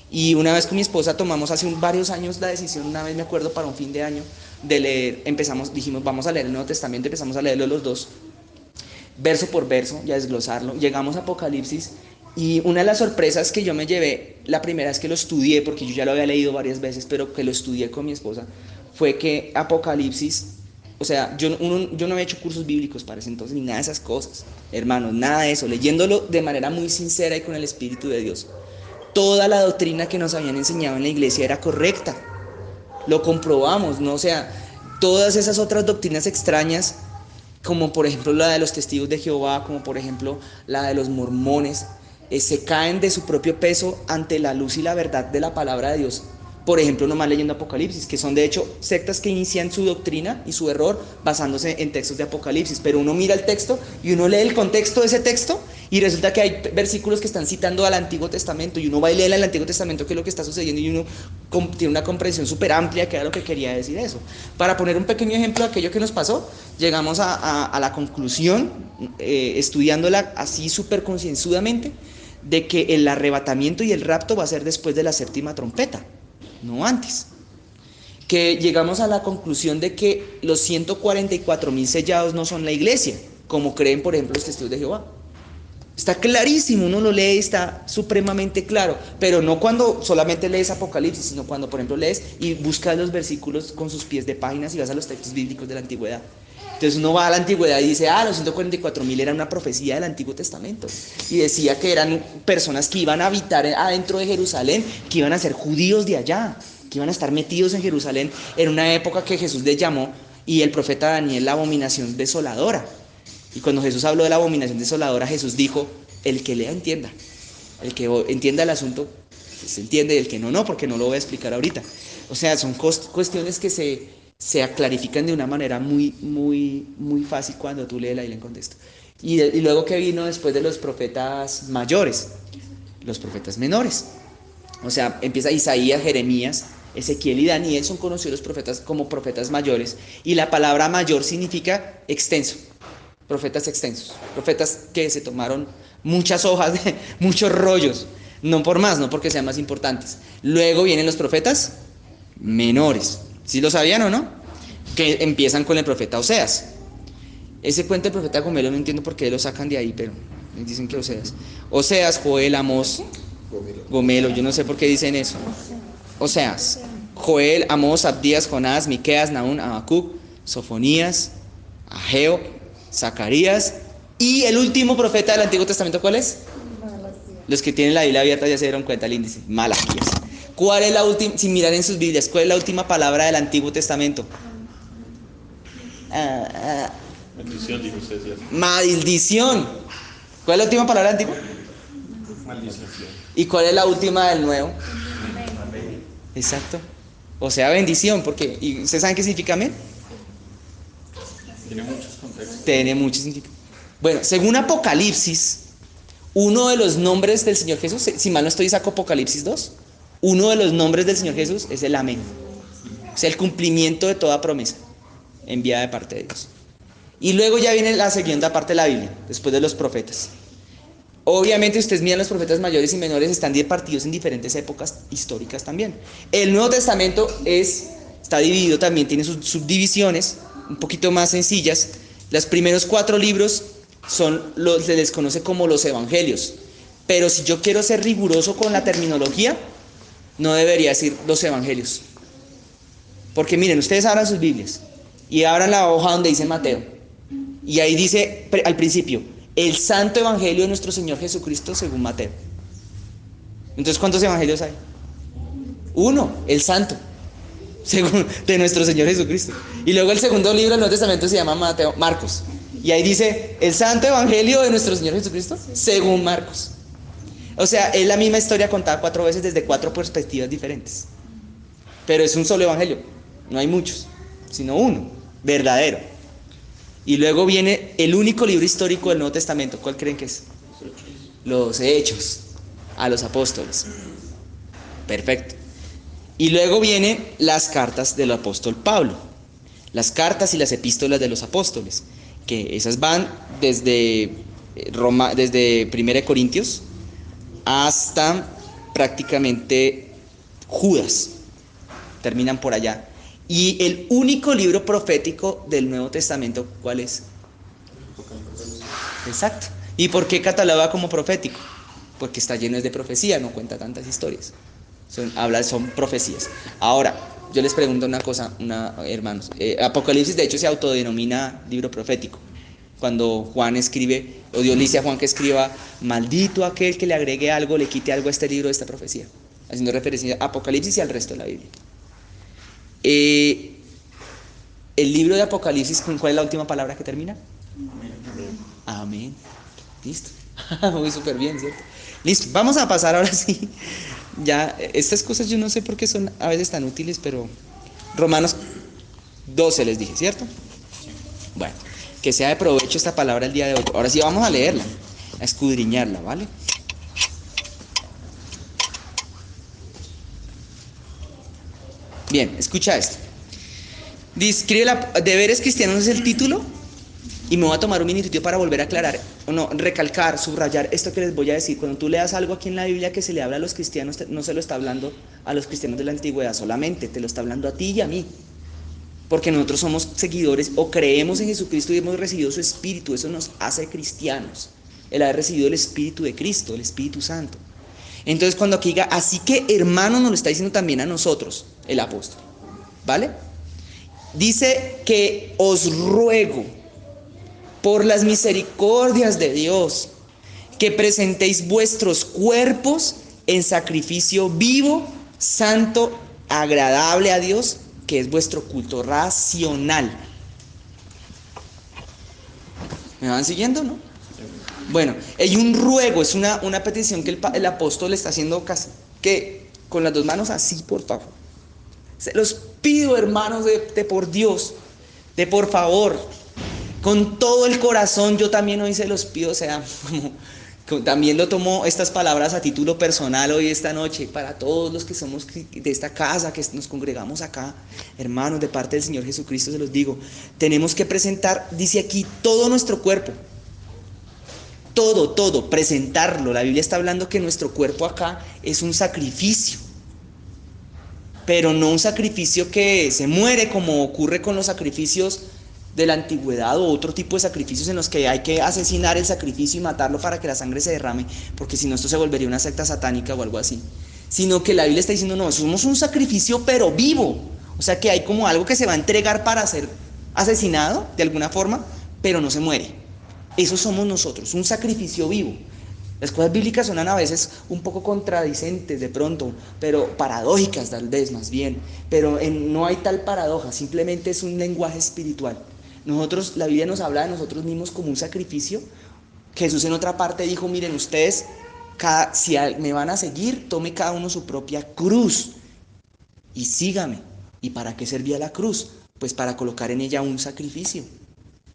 Y una vez con mi esposa tomamos hace varios años la decisión, una vez me acuerdo para un fin de año, de leer, dijimos vamos a leer el Nuevo Testamento, empezamos a leerlo los dos, verso por verso, y a desglosarlo. Llegamos a Apocalipsis, y una de las sorpresas que yo me llevé, la primera vez que lo estudié, porque yo ya lo había leído varias veces, pero que lo estudié con mi esposa, fue que Apocalipsis, o sea, yo no había hecho cursos bíblicos para ese entonces, ni nada de esas cosas, hermanos, nada de eso, leyéndolo de manera muy sincera y con el Espíritu de Dios. Toda la doctrina que nos habían enseñado en la iglesia era correcta, lo comprobamos, ¿no? O sea, todas esas otras doctrinas extrañas, como por ejemplo la de los testigos de Jehová, como por ejemplo la de los mormones, se caen de su propio peso ante la luz y la verdad de la palabra de Dios. Por ejemplo, nomás leyendo Apocalipsis, que son de hecho sectas que inician su doctrina y su error basándose en textos de Apocalipsis, pero uno mira el texto y uno lee el contexto de ese texto y resulta que hay versículos que están citando al Antiguo Testamento y uno va y lee en el Antiguo Testamento qué es lo que está sucediendo y uno tiene una comprensión súper amplia que era lo que quería decir eso. Para poner un pequeño ejemplo de aquello que nos pasó, llegamos a la conclusión, estudiándola así súper concienzudamente, de que el arrebatamiento y el rapto va a ser después de la séptima trompeta, no antes. Que llegamos a la conclusión de que los 144,000 sellados no son la iglesia, como creen por ejemplo los testigos de Jehová. Está clarísimo, uno lo lee, está supremamente claro, pero no cuando solamente lees Apocalipsis, sino cuando por ejemplo lees y buscas los versículos con sus pies de páginas y vas a los textos bíblicos de la antigüedad. Entonces uno va a la antigüedad y dice, los 144,000 era una profecía del Antiguo Testamento, y decía que eran personas que iban a habitar adentro de Jerusalén, que iban a ser judíos de allá, que iban a estar metidos en Jerusalén en una época que Jesús les llamó, y el profeta Daniel, la abominación desoladora. Y cuando Jesús habló de la abominación desoladora, Jesús dijo, el que lea entienda, el que entienda el asunto se entiende, el que no, porque no lo voy a explicar ahorita. O sea, son cuestiones que se clarifican de una manera muy, muy, muy fácil cuando tú lees la Biblia en contexto. Y luego que vino después de los profetas mayores, los profetas menores. O sea, empieza Isaías, Jeremías, Ezequiel y Daniel son conocidos los profetas como profetas mayores. Y la palabra mayor significa extenso. Profetas extensos, profetas que se tomaron muchas hojas, muchos rollos, no por más, no porque sean más importantes. Luego vienen los profetas menores, ¿sí lo sabían o no? Que empiezan con el profeta Oseas. Ese cuento del profeta Gomelo no entiendo por qué lo sacan de ahí, pero dicen que Oseas, Joel, Amós, Gomelo, yo no sé por qué dicen eso. Oseas, Joel, Amós, Abdías, Jonás, Miqueas, Nahum, Habacuc, Sofonías, Ageo, Zacarías y el último profeta del Antiguo Testamento, ¿cuál es? Los que tienen la Biblia abierta ya se dieron cuenta el índice, Malaquías. ¿Cuál es la última, si miran en sus Biblias, cuál es la última palabra del Antiguo Testamento? Maldición, dijo usted, ¿cierto? Maldición. ¿Cuál es la última palabra del Antiguo? Maldición. ¿Y cuál es la última del Nuevo? Exacto. O sea, bendición, porque ¿y ustedes saben qué significa amén? Tiene muchos contextos. Tiene mucho significado. Bueno, según Apocalipsis, uno de los nombres del Señor Jesús, si mal no estoy, saco Apocalipsis 2, uno de los nombres del Señor Jesús es el amén. O sea, el cumplimiento de toda promesa enviada de parte de Dios. Y luego ya viene la segunda parte de la Biblia, después de los profetas. Obviamente, ustedes miran, los profetas mayores y menores están partidos en diferentes épocas históricas también. El Nuevo Testamento está dividido también, tiene sus subdivisiones, un poquito más sencillas. Los primeros 4 libros se les conoce como los evangelios. Pero si yo quiero ser riguroso con la terminología, no debería decir los evangelios. Porque miren, ustedes abran sus Biblias y abran la hoja donde dice Mateo. Y ahí dice al principio, el santo evangelio de nuestro Señor Jesucristo según Mateo. Entonces, ¿cuántos evangelios hay? 1, el santo, según de nuestro Señor Jesucristo. Y luego el segundo libro del Nuevo Testamento se llama Marcos. Y ahí dice, el santo evangelio de nuestro Señor Jesucristo según Marcos. O sea, es la misma historia contada 4 veces desde 4 perspectivas diferentes. Pero es un solo evangelio, no hay muchos, sino uno, verdadero. Y luego viene el único libro histórico del Nuevo Testamento. ¿Cuál creen que es? Los Hechos a los apóstoles. Perfecto. Y luego vienen las cartas del apóstol Pablo. Las cartas y las epístolas de los apóstoles. Que esas van desde 1 Corintios hasta prácticamente Judas. Terminan por allá. Y el único libro profético del Nuevo Testamento, ¿cuál es? Exacto. ¿Y por qué cataloga como profético? Porque está lleno de profecía, no cuenta tantas historias. Son profecías. Ahora, yo les pregunto una cosa, hermanos. Apocalipsis, de hecho, se autodenomina libro profético. Cuando Juan escribe, o Dios le dice a Juan que escriba, maldito aquel que le agregue algo, le quite algo a este libro de esta profecía. Haciendo referencia a Apocalipsis y al resto de la Biblia. El libro de Apocalipsis, ¿cuál es la última palabra que termina? Amén. Listo. Muy súper bien, ¿cierto? Listo, vamos a pasar ahora sí. Ya, estas cosas yo no sé por qué son a veces tan útiles, pero Romanos 12 les dije, ¿cierto? Bueno, que sea de provecho esta palabra el día de hoy. Ahora sí vamos a leerla, a escudriñarla, ¿vale? Bien, escucha esto. Describe deberes cristianos es el título. Y me voy a tomar un minutito para volver a aclarar, o no, recalcar, subrayar esto que les voy a decir. Cuando tú leas algo aquí en la Biblia que se le habla a los cristianos, no se lo está hablando a los cristianos de la antigüedad solamente, te lo está hablando a ti y a mí. Porque nosotros somos seguidores o creemos en Jesucristo y hemos recibido su Espíritu, eso nos hace cristianos. El haber recibido el Espíritu de Cristo, el Espíritu Santo. Entonces cuando aquí diga, así que hermano, nos lo está diciendo también a nosotros, el apóstol. ¿Vale? Dice que os ruego, por las misericordias de Dios, que presentéis vuestros cuerpos en sacrificio vivo, santo, agradable a Dios, que es vuestro culto racional. ¿Me van siguiendo, no? Bueno, hay un ruego, es una petición que el apóstol está haciendo casi que con las 2 manos así, por favor. Se los pido, hermanos, de por Dios, de por favor, con todo el corazón. Yo también hoy se los pido, o sea, también lo tomo estas palabras a título personal hoy esta noche, para todos los que somos de esta casa, que nos congregamos acá, hermanos, de parte del Señor Jesucristo se los digo, tenemos que presentar, dice aquí, todo nuestro cuerpo, todo, presentarlo. La Biblia está hablando que nuestro cuerpo acá es un sacrificio, pero no un sacrificio que se muere como ocurre con los sacrificios de la antigüedad o otro tipo de sacrificios en los que hay que asesinar el sacrificio y matarlo para que la sangre se derrame, porque si no esto se volvería una secta satánica o algo así, sino que la Biblia está diciendo, no, somos un sacrificio pero vivo, o sea que hay como algo que se va a entregar para ser asesinado de alguna forma, pero no se muere. Eso somos nosotros, un sacrificio vivo. Las cosas bíblicas suenan a veces un poco contradicentes de pronto, pero paradójicas tal vez más bien, pero no hay tal paradoja, simplemente es un lenguaje espiritual. Nosotros, la Biblia nos habla de nosotros mismos como un sacrificio. Jesús en otra parte dijo, miren ustedes, si me van a seguir, tome cada uno su propia cruz y sígame. ¿Y para qué servía la cruz? Pues para colocar en ella un sacrificio,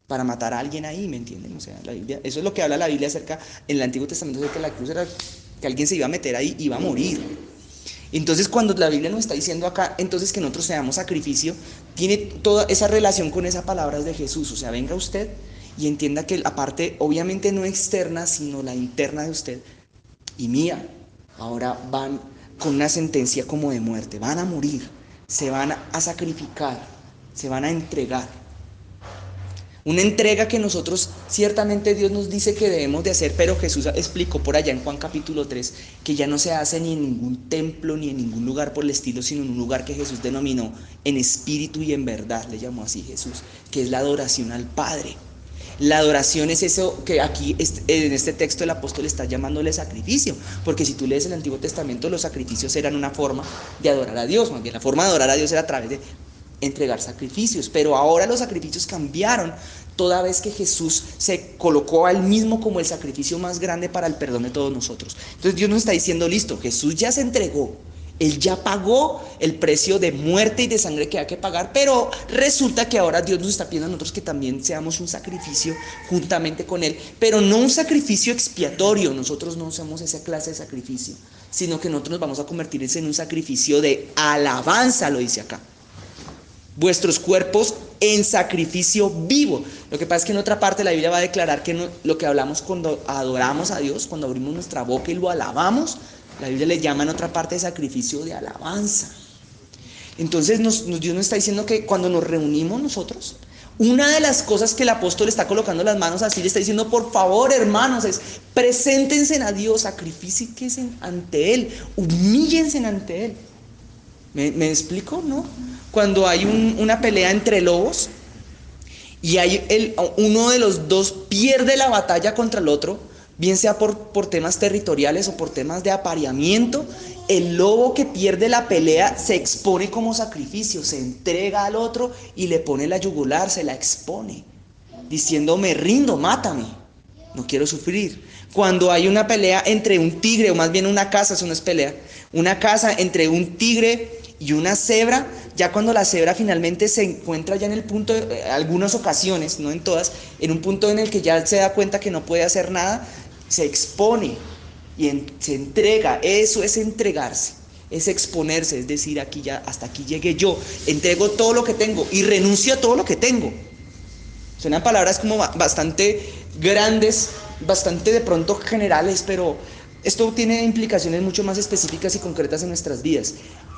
para matar a alguien ahí, ¿me entienden? O sea, la Biblia, eso es lo que habla la Biblia acerca, en el Antiguo Testamento, acerca de la cruz, era que alguien se iba a meter ahí y iba a morir. Entonces, cuando la Biblia nos está diciendo acá, entonces que nosotros seamos sacrificio, tiene toda esa relación con esas palabras de Jesús. O sea, venga usted y entienda que la parte, obviamente no externa, sino la interna de usted y mía, ahora van con una sentencia como de muerte, van a morir, se van a sacrificar, se van a entregar. Una entrega que nosotros, ciertamente Dios nos dice que debemos de hacer, pero Jesús explicó por allá en Juan capítulo 3 que ya no se hace ni en ningún templo ni en ningún lugar por el estilo, sino en un lugar que Jesús denominó en espíritu y en verdad, le llamó así Jesús, que es la adoración al Padre. La adoración es eso que aquí en este texto el apóstol está llamándole sacrificio, porque si tú lees el Antiguo Testamento, los sacrificios eran una forma de adorar a Dios, más bien la forma de adorar a Dios era a través de entregar sacrificios, pero ahora los sacrificios cambiaron toda vez que Jesús se colocó a él mismo como el sacrificio más grande para el perdón de todos nosotros. Entonces Dios nos está diciendo, listo, Jesús ya se entregó, él ya pagó el precio de muerte y de sangre que hay que pagar, pero resulta que ahora Dios nos está pidiendo a nosotros que también seamos un sacrificio juntamente con él, pero no un sacrificio expiatorio. Nosotros no somos esa clase de sacrificio, sino que nosotros nos vamos a convertir en un sacrificio de alabanza, lo dice acá. Vuestros cuerpos en sacrificio vivo. Lo que pasa es que en otra parte la Biblia va a declarar que lo que hablamos cuando adoramos a Dios, cuando abrimos nuestra boca y lo alabamos, la Biblia le llama en otra parte de sacrificio de alabanza. Entonces Dios nos está diciendo que cuando nos reunimos nosotros, una de las cosas que el apóstol está colocando las manos así, le está diciendo, por favor hermanos, es preséntense a Dios, sacrifíquense ante Él, humíllense ante Él. ¿Me explico? ¿No? Cuando hay una pelea entre lobos y uno de los dos pierde la batalla contra el otro, bien sea por temas territoriales o por temas de apareamiento, el lobo que pierde la pelea se expone como sacrificio, se entrega al otro y le pone la yugular, se la expone, diciendo, me rindo, mátame, no quiero sufrir. Cuando hay una pelea entre un tigre, o más bien una caza, eso no es pelea, una caza entre un tigre y una cebra, ya cuando la cebra finalmente se encuentra ya en el punto, algunas ocasiones, no en todas, en un punto en el que ya se da cuenta que no puede hacer nada, se expone y se entrega. Eso es entregarse, es exponerse, es decir, aquí ya, hasta aquí llegué yo, entrego todo lo que tengo y renuncio a todo lo que tengo. Suenan palabras como bastante grandes, bastante de pronto generales, pero esto tiene implicaciones mucho más específicas y concretas en nuestras vidas,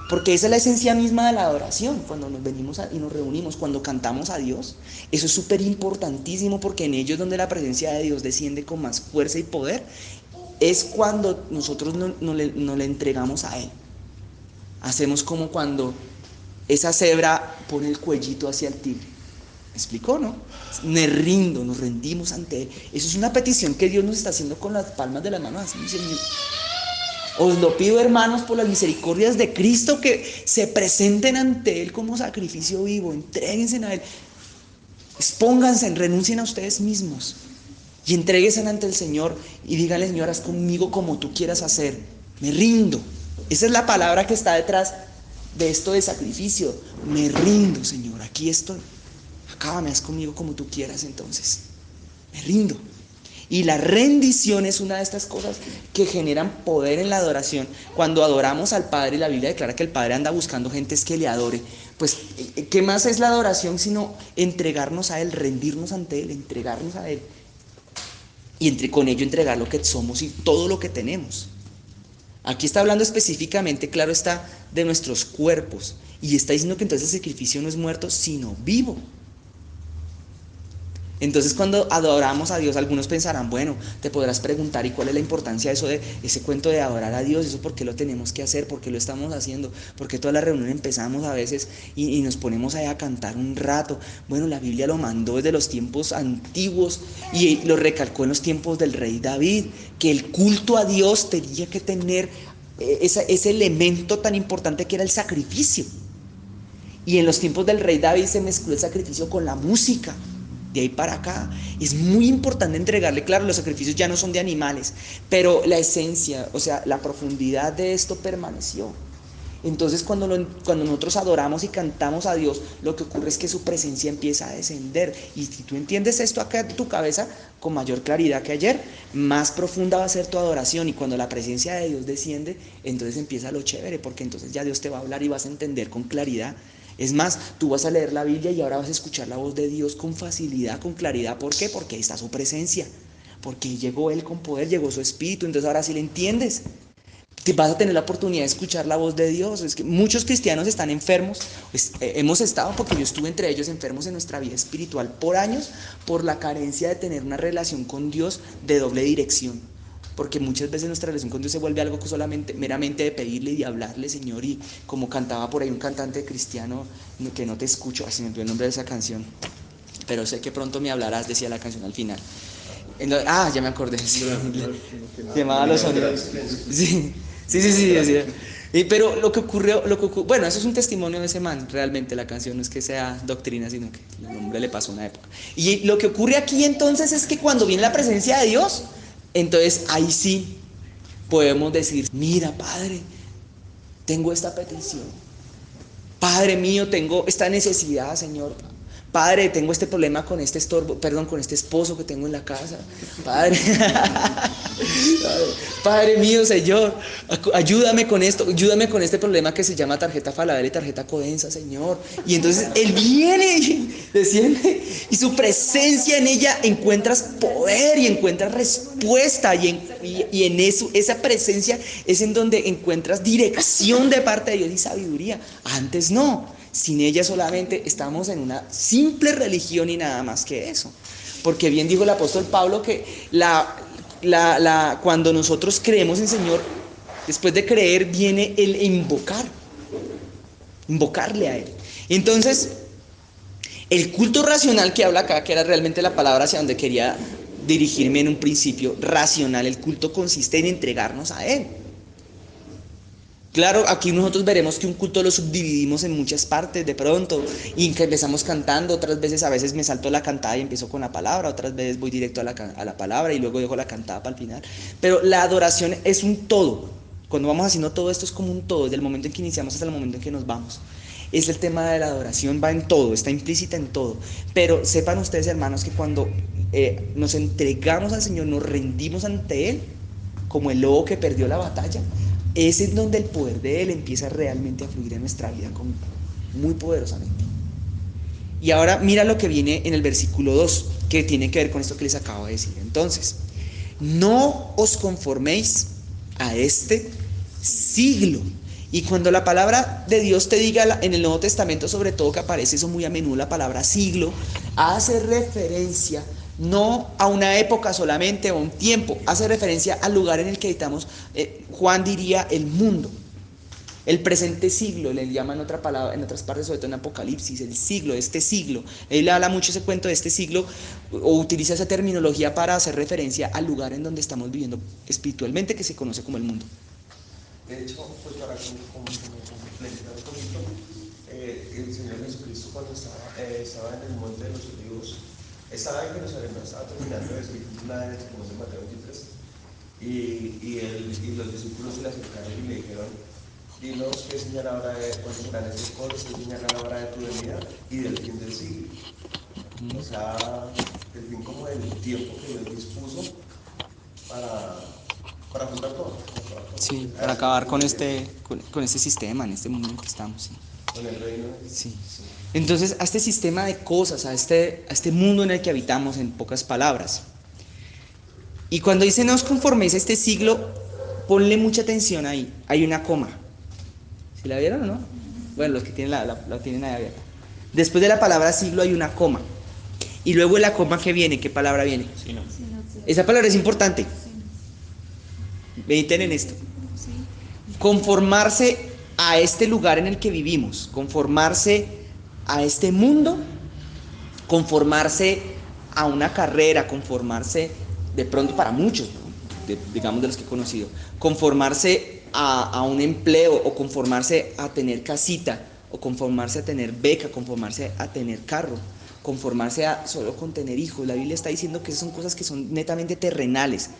porque esa es la esencia misma de la adoración. Cuando nos venimos y nos reunimos, cuando cantamos a Dios, eso es súper importantísimo, porque en ello es donde la presencia de Dios desciende con más fuerza y poder, es cuando nosotros no le entregamos a Él. Hacemos como cuando esa cebra pone el cuellito hacia el tigre. ¿Me explicó, no? Me rindo, nos rendimos ante Él. Eso es una petición que Dios nos está haciendo con las palmas de las manos. Así dice, os lo pido, hermanos, por las misericordias de Cristo, que se presenten ante Él como sacrificio vivo, entréguense a Él, expónganse, renuncien a ustedes mismos y entréguense ante el Señor y díganle, Señor, haz conmigo como tú quieras hacer, me rindo. Esa es la palabra que está detrás de esto de sacrificio. Me rindo, Señor, aquí estoy, acábame, haz conmigo como tú quieras. Entonces me rindo. Y la rendición es una de estas cosas que generan poder en la adoración. Cuando adoramos al Padre, la Biblia declara que el Padre anda buscando gentes que le adore. Pues, ¿qué más es la adoración sino entregarnos a Él, rendirnos ante Él, entregarnos a Él? Y con ello entregar lo que somos y todo lo que tenemos. Aquí está hablando específicamente, claro está, de nuestros cuerpos. Y está diciendo que entonces el sacrificio no es muerto, sino vivo. Entonces cuando adoramos a Dios, algunos pensarán, bueno, te podrás preguntar, ¿y cuál es la importancia de eso, de ese cuento de adorar a Dios? ¿Eso por qué lo tenemos que hacer? ¿Por qué lo estamos haciendo? ¿Por qué toda la reunión empezamos a veces y nos ponemos ahí a cantar un rato? Bueno, la Biblia lo mandó desde los tiempos antiguos y lo recalcó en los tiempos del rey David, que el culto a Dios tenía que tener ese elemento tan importante que era el sacrificio. Y en los tiempos del rey David se mezcló el sacrificio con la música. De ahí para acá es muy importante entregarle, claro, los sacrificios ya no son de animales, pero la esencia, o sea, la profundidad de esto permaneció. Entonces cuando nosotros adoramos y cantamos a Dios, lo que ocurre es que su presencia empieza a descender. Y si tú entiendes esto acá en tu cabeza con mayor claridad que ayer, más profunda va a ser tu adoración. Y cuando la presencia de Dios desciende, entonces empieza lo chévere, porque entonces ya Dios te va a hablar y vas a entender con claridad. Es más, tú vas a leer la Biblia y ahora vas a escuchar la voz de Dios con facilidad, con claridad. ¿Por qué? Porque ahí está su presencia, porque llegó Él con poder, llegó su Espíritu. Entonces ahora sí le entiendes, te vas a tener la oportunidad de escuchar la voz de Dios. Es que muchos cristianos están enfermos, hemos estado, porque yo estuve entre ellos, enfermos en nuestra vida espiritual por años, por la carencia de tener una relación con Dios de doble dirección. Porque muchas veces nuestra relación con Dios se vuelve algo que solamente, meramente de pedirle y de hablarle, Señor, y como cantaba por ahí un cantante cristiano, que no te escucho, así me olvidó el nombre de esa canción, pero sé que pronto me hablarás, decía la canción al final. Ya me acordé, sí. Llamaba Los Sonidos. Sí, decía. Pero lo que ocurrió, bueno, eso es un testimonio de ese man, realmente la canción no es que sea doctrina, sino que el hombre le pasó una época. Y lo que ocurre aquí entonces es que cuando viene la presencia de Dios, entonces ahí sí podemos decir, mira, Padre, tengo esta petición. Padre mío, tengo esta necesidad, Señor. Padre, tengo este problema con este con este esposo que tengo en la casa. Padre, Padre mío, Señor, ayúdame con esto, ayúdame con este problema que se llama tarjeta Falabella y tarjeta Codensa, Señor. Y entonces Él viene y desciende, y su presencia en ella encuentras poder y encuentras respuesta, y en eso, esa presencia es en donde encuentras dirección de parte de Dios y sabiduría. Antes no. Sin ella solamente estamos en una simple religión y nada más que eso. Porque bien dijo el apóstol Pablo que cuando nosotros creemos en el Señor, después de creer viene el invocarle a Él. Entonces, el culto racional que habla acá, que era realmente la palabra hacia donde quería dirigirme en un principio, racional, el culto consiste en entregarnos a Él. Claro, aquí nosotros veremos que un culto lo subdividimos en muchas partes de pronto, y que empezamos cantando, otras veces a veces me salto la cantada y empiezo con la palabra, otras veces voy directo a la palabra y luego dejo la cantada para el final. Pero la adoración es un todo. Cuando vamos haciendo todo esto es como un todo, desde el momento en que iniciamos hasta el momento en que nos vamos. Es el tema de la adoración, va en todo, está implícita en todo. Pero sepan ustedes, hermanos, que cuando nos entregamos al Señor, nos rendimos ante Él, como el lobo que perdió la batalla, es en donde el poder de Él empieza realmente a fluir en nuestra vida muy poderosamente. Y ahora mira lo que viene en el versículo 2, que tiene que ver con esto que les acabo de decir. Entonces, no os conforméis a este siglo. Y cuando la palabra de Dios te diga en el Nuevo Testamento, sobre todo, que aparece eso muy a menudo, la palabra siglo, hace referencia no a una época solamente o a un tiempo, hace referencia al lugar en el que habitamos. Juan diría el mundo, el presente siglo, le llaman otra palabra en otras partes, sobre todo en Apocalipsis, el siglo, este siglo. Él habla mucho ese cuento de este siglo, o utiliza esa terminología para hacer referencia al lugar en donde estamos viviendo espiritualmente, que se conoce como el mundo. De hecho, pues para complementar un poquito, el Señor Jesucristo cuando estaba en el Monte de los Olivos, estaba en Jerusalén, estaba terminando de escribir una vez, como dice Mateo 23, y los discípulos se le acercaron y le dijeron, dinos qué señal habrá cuando serán estas cosas, qué señal habrá de tu venida y del fin del siglo. O sea, el fin como del tiempo que Dios dispuso para juntar todo. Sí, para acabar con este sistema, en este mundo en que estamos. Sí. Con el reino. Sí. Entonces, a este sistema de cosas, a este mundo en el que habitamos, en pocas palabras. Y cuando dice no os conforméis a este siglo, ponle mucha atención ahí. Hay una coma. ¿Sí la vieron o no? Bueno, los que tienen la tienen ahí abierta. Después de la palabra siglo hay una coma. Y luego la coma que viene, ¿qué palabra viene? Esa palabra es importante. Mediten en esto. Conformarse a este lugar en el que vivimos, conformarse a este mundo, conformarse a una carrera, conformarse de pronto para muchos, ¿no? Digamos de los que he conocido, conformarse a un empleo, o conformarse a tener casita, o conformarse a tener beca, conformarse a tener carro, conformarse a solo con tener hijos. La Biblia está diciendo que esas son cosas que son netamente terrenales,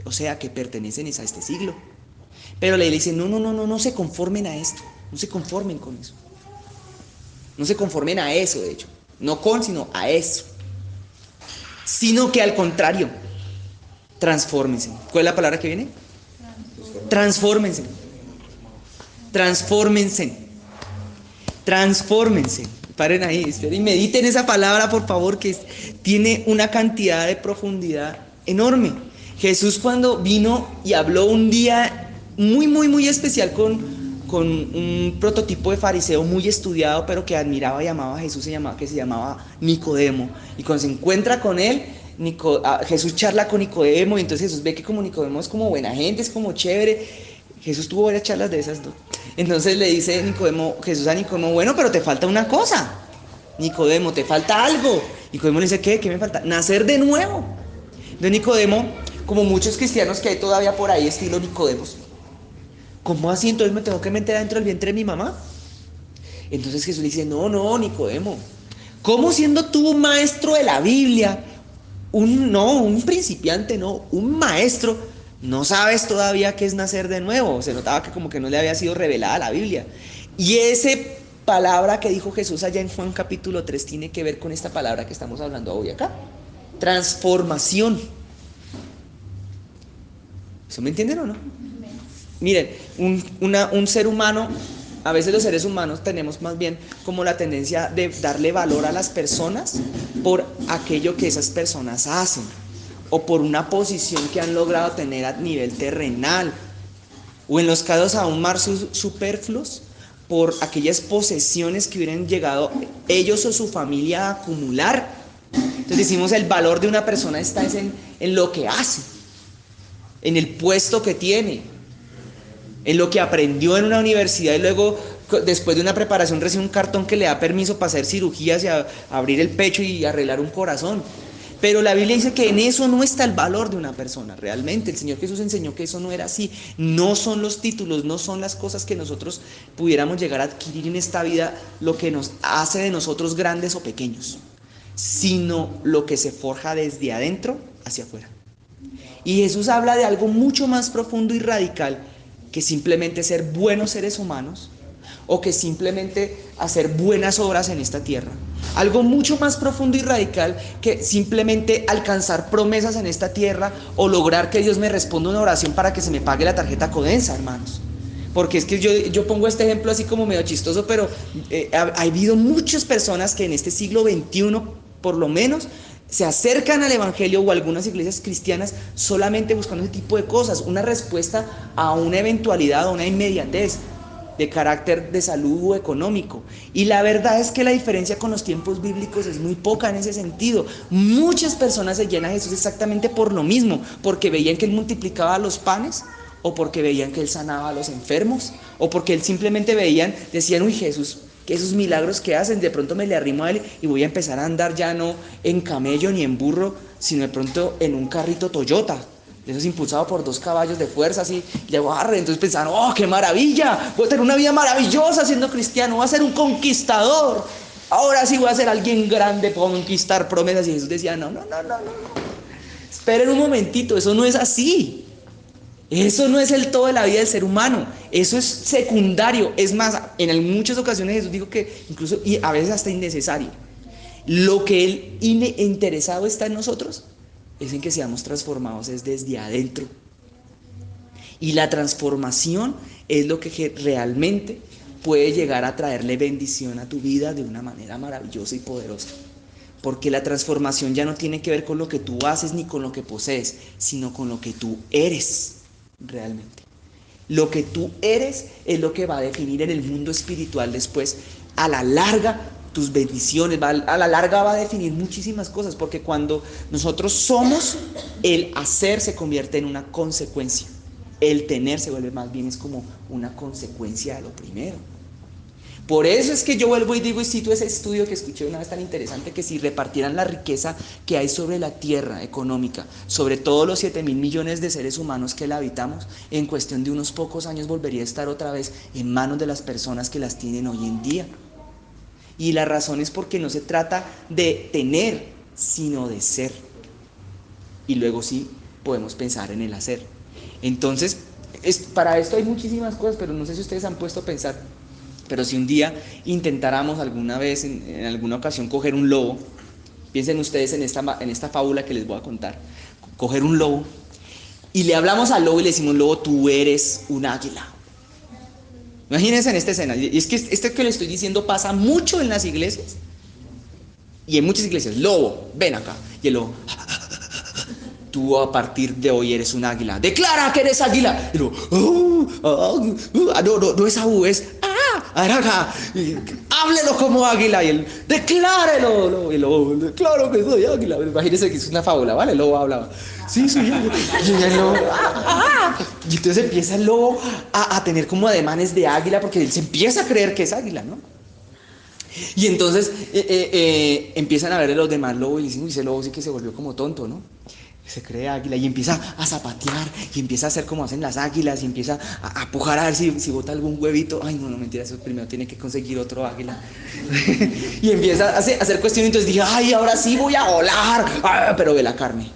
o sea, que pertenecen a este siglo. Pero la Biblia dice, no se conformen a esto, no se conformen con eso. No se conformen a eso, de hecho. No con, sino a eso. Sino que al contrario, transfórmense. ¿Cuál es la palabra que viene? Transfórmense. Transfórmense. Transfórmense. Paren ahí, esperen y mediten esa palabra, por favor, que tiene una cantidad de profundidad enorme. Jesús, cuando vino y habló un día muy especial con un prototipo de fariseo muy estudiado, pero que admiraba y amaba a Jesús, que se llamaba Nicodemo. Y cuando se encuentra con él, Jesús charla con Nicodemo, y entonces Jesús ve que como Nicodemo es como buena gente, es como chévere. Jesús tuvo varias charlas de esas dos. Entonces le dice Jesús a Nicodemo, bueno, pero te falta una cosa. Nicodemo, te falta algo. Nicodemo le dice, ¿qué me falta? Nacer de nuevo. Entonces Nicodemo, como muchos cristianos que hay todavía por ahí, estilo Nicodemos, ¿cómo así? Entonces me tengo que meter adentro del vientre de mi mamá. Entonces Jesús le dice, no, Nicodemo, ¿cómo siendo tú un maestro de la Biblia, un principiante, un maestro, no sabes todavía qué es nacer de nuevo? Se notaba que como que no le había sido revelada la Biblia. Y esa palabra que dijo Jesús allá en Juan capítulo 3 tiene que ver con esta palabra que estamos hablando hoy acá. Transformación. ¿Eso me entienden o no? Miren, un ser humano, a veces los seres humanos tenemos más bien como la tendencia de darle valor a las personas por aquello que esas personas hacen, o por una posición que han logrado tener a nivel terrenal, o en los casos aún más superfluos, por aquellas posesiones que hubieran llegado ellos o su familia a acumular. Entonces decimos, el valor de una persona está en lo que hace, en el puesto que tiene, en lo que aprendió en una universidad, y luego después de una preparación recibe un cartón que le da permiso para hacer cirugías y abrir el pecho y arreglar un corazón. Pero la Biblia dice que en eso no está el valor de una persona. Realmente el Señor Jesús enseñó que eso no era así. No son los títulos, no son las cosas que nosotros pudiéramos llegar a adquirir en esta vida lo que nos hace de nosotros grandes o pequeños, sino lo que se forja desde adentro hacia afuera. Y Jesús habla de algo mucho más profundo y radical que simplemente ser buenos seres humanos, o que simplemente hacer buenas obras en esta tierra. Algo mucho más profundo y radical que simplemente alcanzar promesas en esta tierra, o lograr que Dios me responda una oración para que se me pague la tarjeta Codensa, hermanos. Porque es que yo pongo este ejemplo así como medio chistoso, pero ha habido muchas personas que en este siglo XXI, por lo menos, se acercan al evangelio, o algunas iglesias cristianas, solamente buscando ese tipo de cosas, una respuesta a una eventualidad, a una inmediatez de carácter de salud o económico. Y la verdad es que la diferencia con los tiempos bíblicos es muy poca en ese sentido. Muchas personas seguían a Jesús exactamente por lo mismo, porque veían que Él multiplicaba los panes, o porque veían que Él sanaba a los enfermos, o porque Él simplemente decían, uy, Jesús, que esos milagros que hacen, de pronto me le arrimo a Él y voy a empezar a andar ya no en camello ni en burro, sino de pronto en un carrito Toyota, de esos impulsados por 2 caballos de fuerza, así, y le barre. Entonces pensaron, oh, qué maravilla, voy a tener una vida maravillosa siendo cristiano, voy a ser un conquistador, ahora sí voy a ser alguien grande, puedo conquistar promesas. Y Jesús decía, no, esperen un momentito, eso no es así. Eso no es el todo de la vida del ser humano, eso es secundario. Es más, en muchas ocasiones Jesús dijo que incluso, y a veces hasta innecesario. Lo que Él interesado está en nosotros es en que seamos transformados desde adentro. Y la transformación es lo que realmente puede llegar a traerle bendición a tu vida de una manera maravillosa y poderosa. Porque la transformación ya no tiene que ver con lo que tú haces ni con lo que posees, sino con lo que tú eres realmente. Lo que tú eres es lo que va a definir en el mundo espiritual después, a la larga, tus bendiciones, a la larga va a definir muchísimas cosas, porque cuando nosotros somos, el hacer se convierte en una consecuencia. El tener se vuelve más bien es como una consecuencia de lo primero. Por eso es que yo vuelvo y digo y cito ese estudio que escuché una vez tan interesante, que si repartieran la riqueza que hay sobre la tierra económica, sobre todos los 7.000 millones de seres humanos que la habitamos, en cuestión de unos pocos años volvería a estar otra vez en manos de las personas que las tienen hoy en día. Y la razón es porque no se trata de tener, sino de ser. Y luego sí podemos pensar en el hacer. Entonces, para esto hay muchísimas cosas, pero no sé si ustedes han puesto a pensar. Pero si un día intentáramos alguna vez, en alguna ocasión, coger un lobo, piensen ustedes en esta fábula que les voy a contar, coger un lobo, y le hablamos al lobo y le decimos, lobo, tú eres un águila. Imagínense en esta escena, y es que esto que le estoy diciendo pasa mucho en las iglesias, y en muchas iglesias, lobo, ven acá, y el lobo, tú a partir de hoy eres un águila, declara que eres águila, y el lobo, no es aú, es acá, háblelo como águila, y él, declárelo, y el lobo, declaro que soy águila. Imagínense que es una fábula, ¿vale? El lobo hablaba, sí, soy águila, y el lobo, y entonces empieza el lobo a tener como ademanes de águila, porque él se empieza a creer que es águila, ¿no? Y entonces empiezan a ver a los demás lobos y dicen, ese lobo sí que se volvió como tonto, ¿no? Se cree águila y empieza a zapatear y empieza a hacer como hacen las águilas y empieza a pujar a ver si bota algún huevito. Ay, no, mentira, eso primero tiene que conseguir otro águila. Y empieza a hacer cuestiones, entonces dije, ay, ahora sí voy a volar. Pero ve la carne.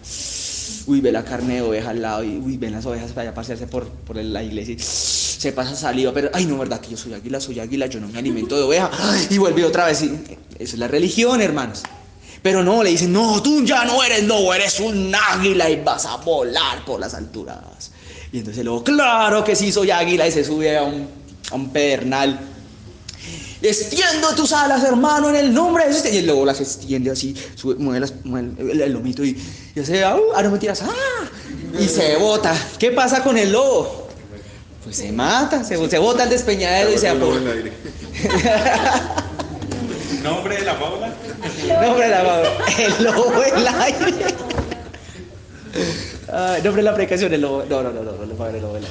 Uy, ve la carne de oveja al lado y uy, ven las ovejas para allá pasearse por la iglesia y se pasa saliva, pero ay, no, verdad que yo soy águila, yo no me alimento de oveja. Y vuelve otra vez y eso es la religión, hermanos. Pero no, le dicen, no, tú ya no eres lobo, eres un águila y vas a volar por las alturas. Y entonces luego, claro que sí soy águila, y se sube a un pedernal. Extiendo tus alas, hermano, en el nombre de Jesús. Y el lobo las extiende así, mueve el lomito y hace, no mentiras, y se bota. ¿Qué pasa con el lobo? Pues se mata, se bota al despeñadero y se apura. ¿Nombre de la fábula? Nombre de la fábula, el lobo del aire. Nombre de la predicación, el lobo. No, el lobo del aire.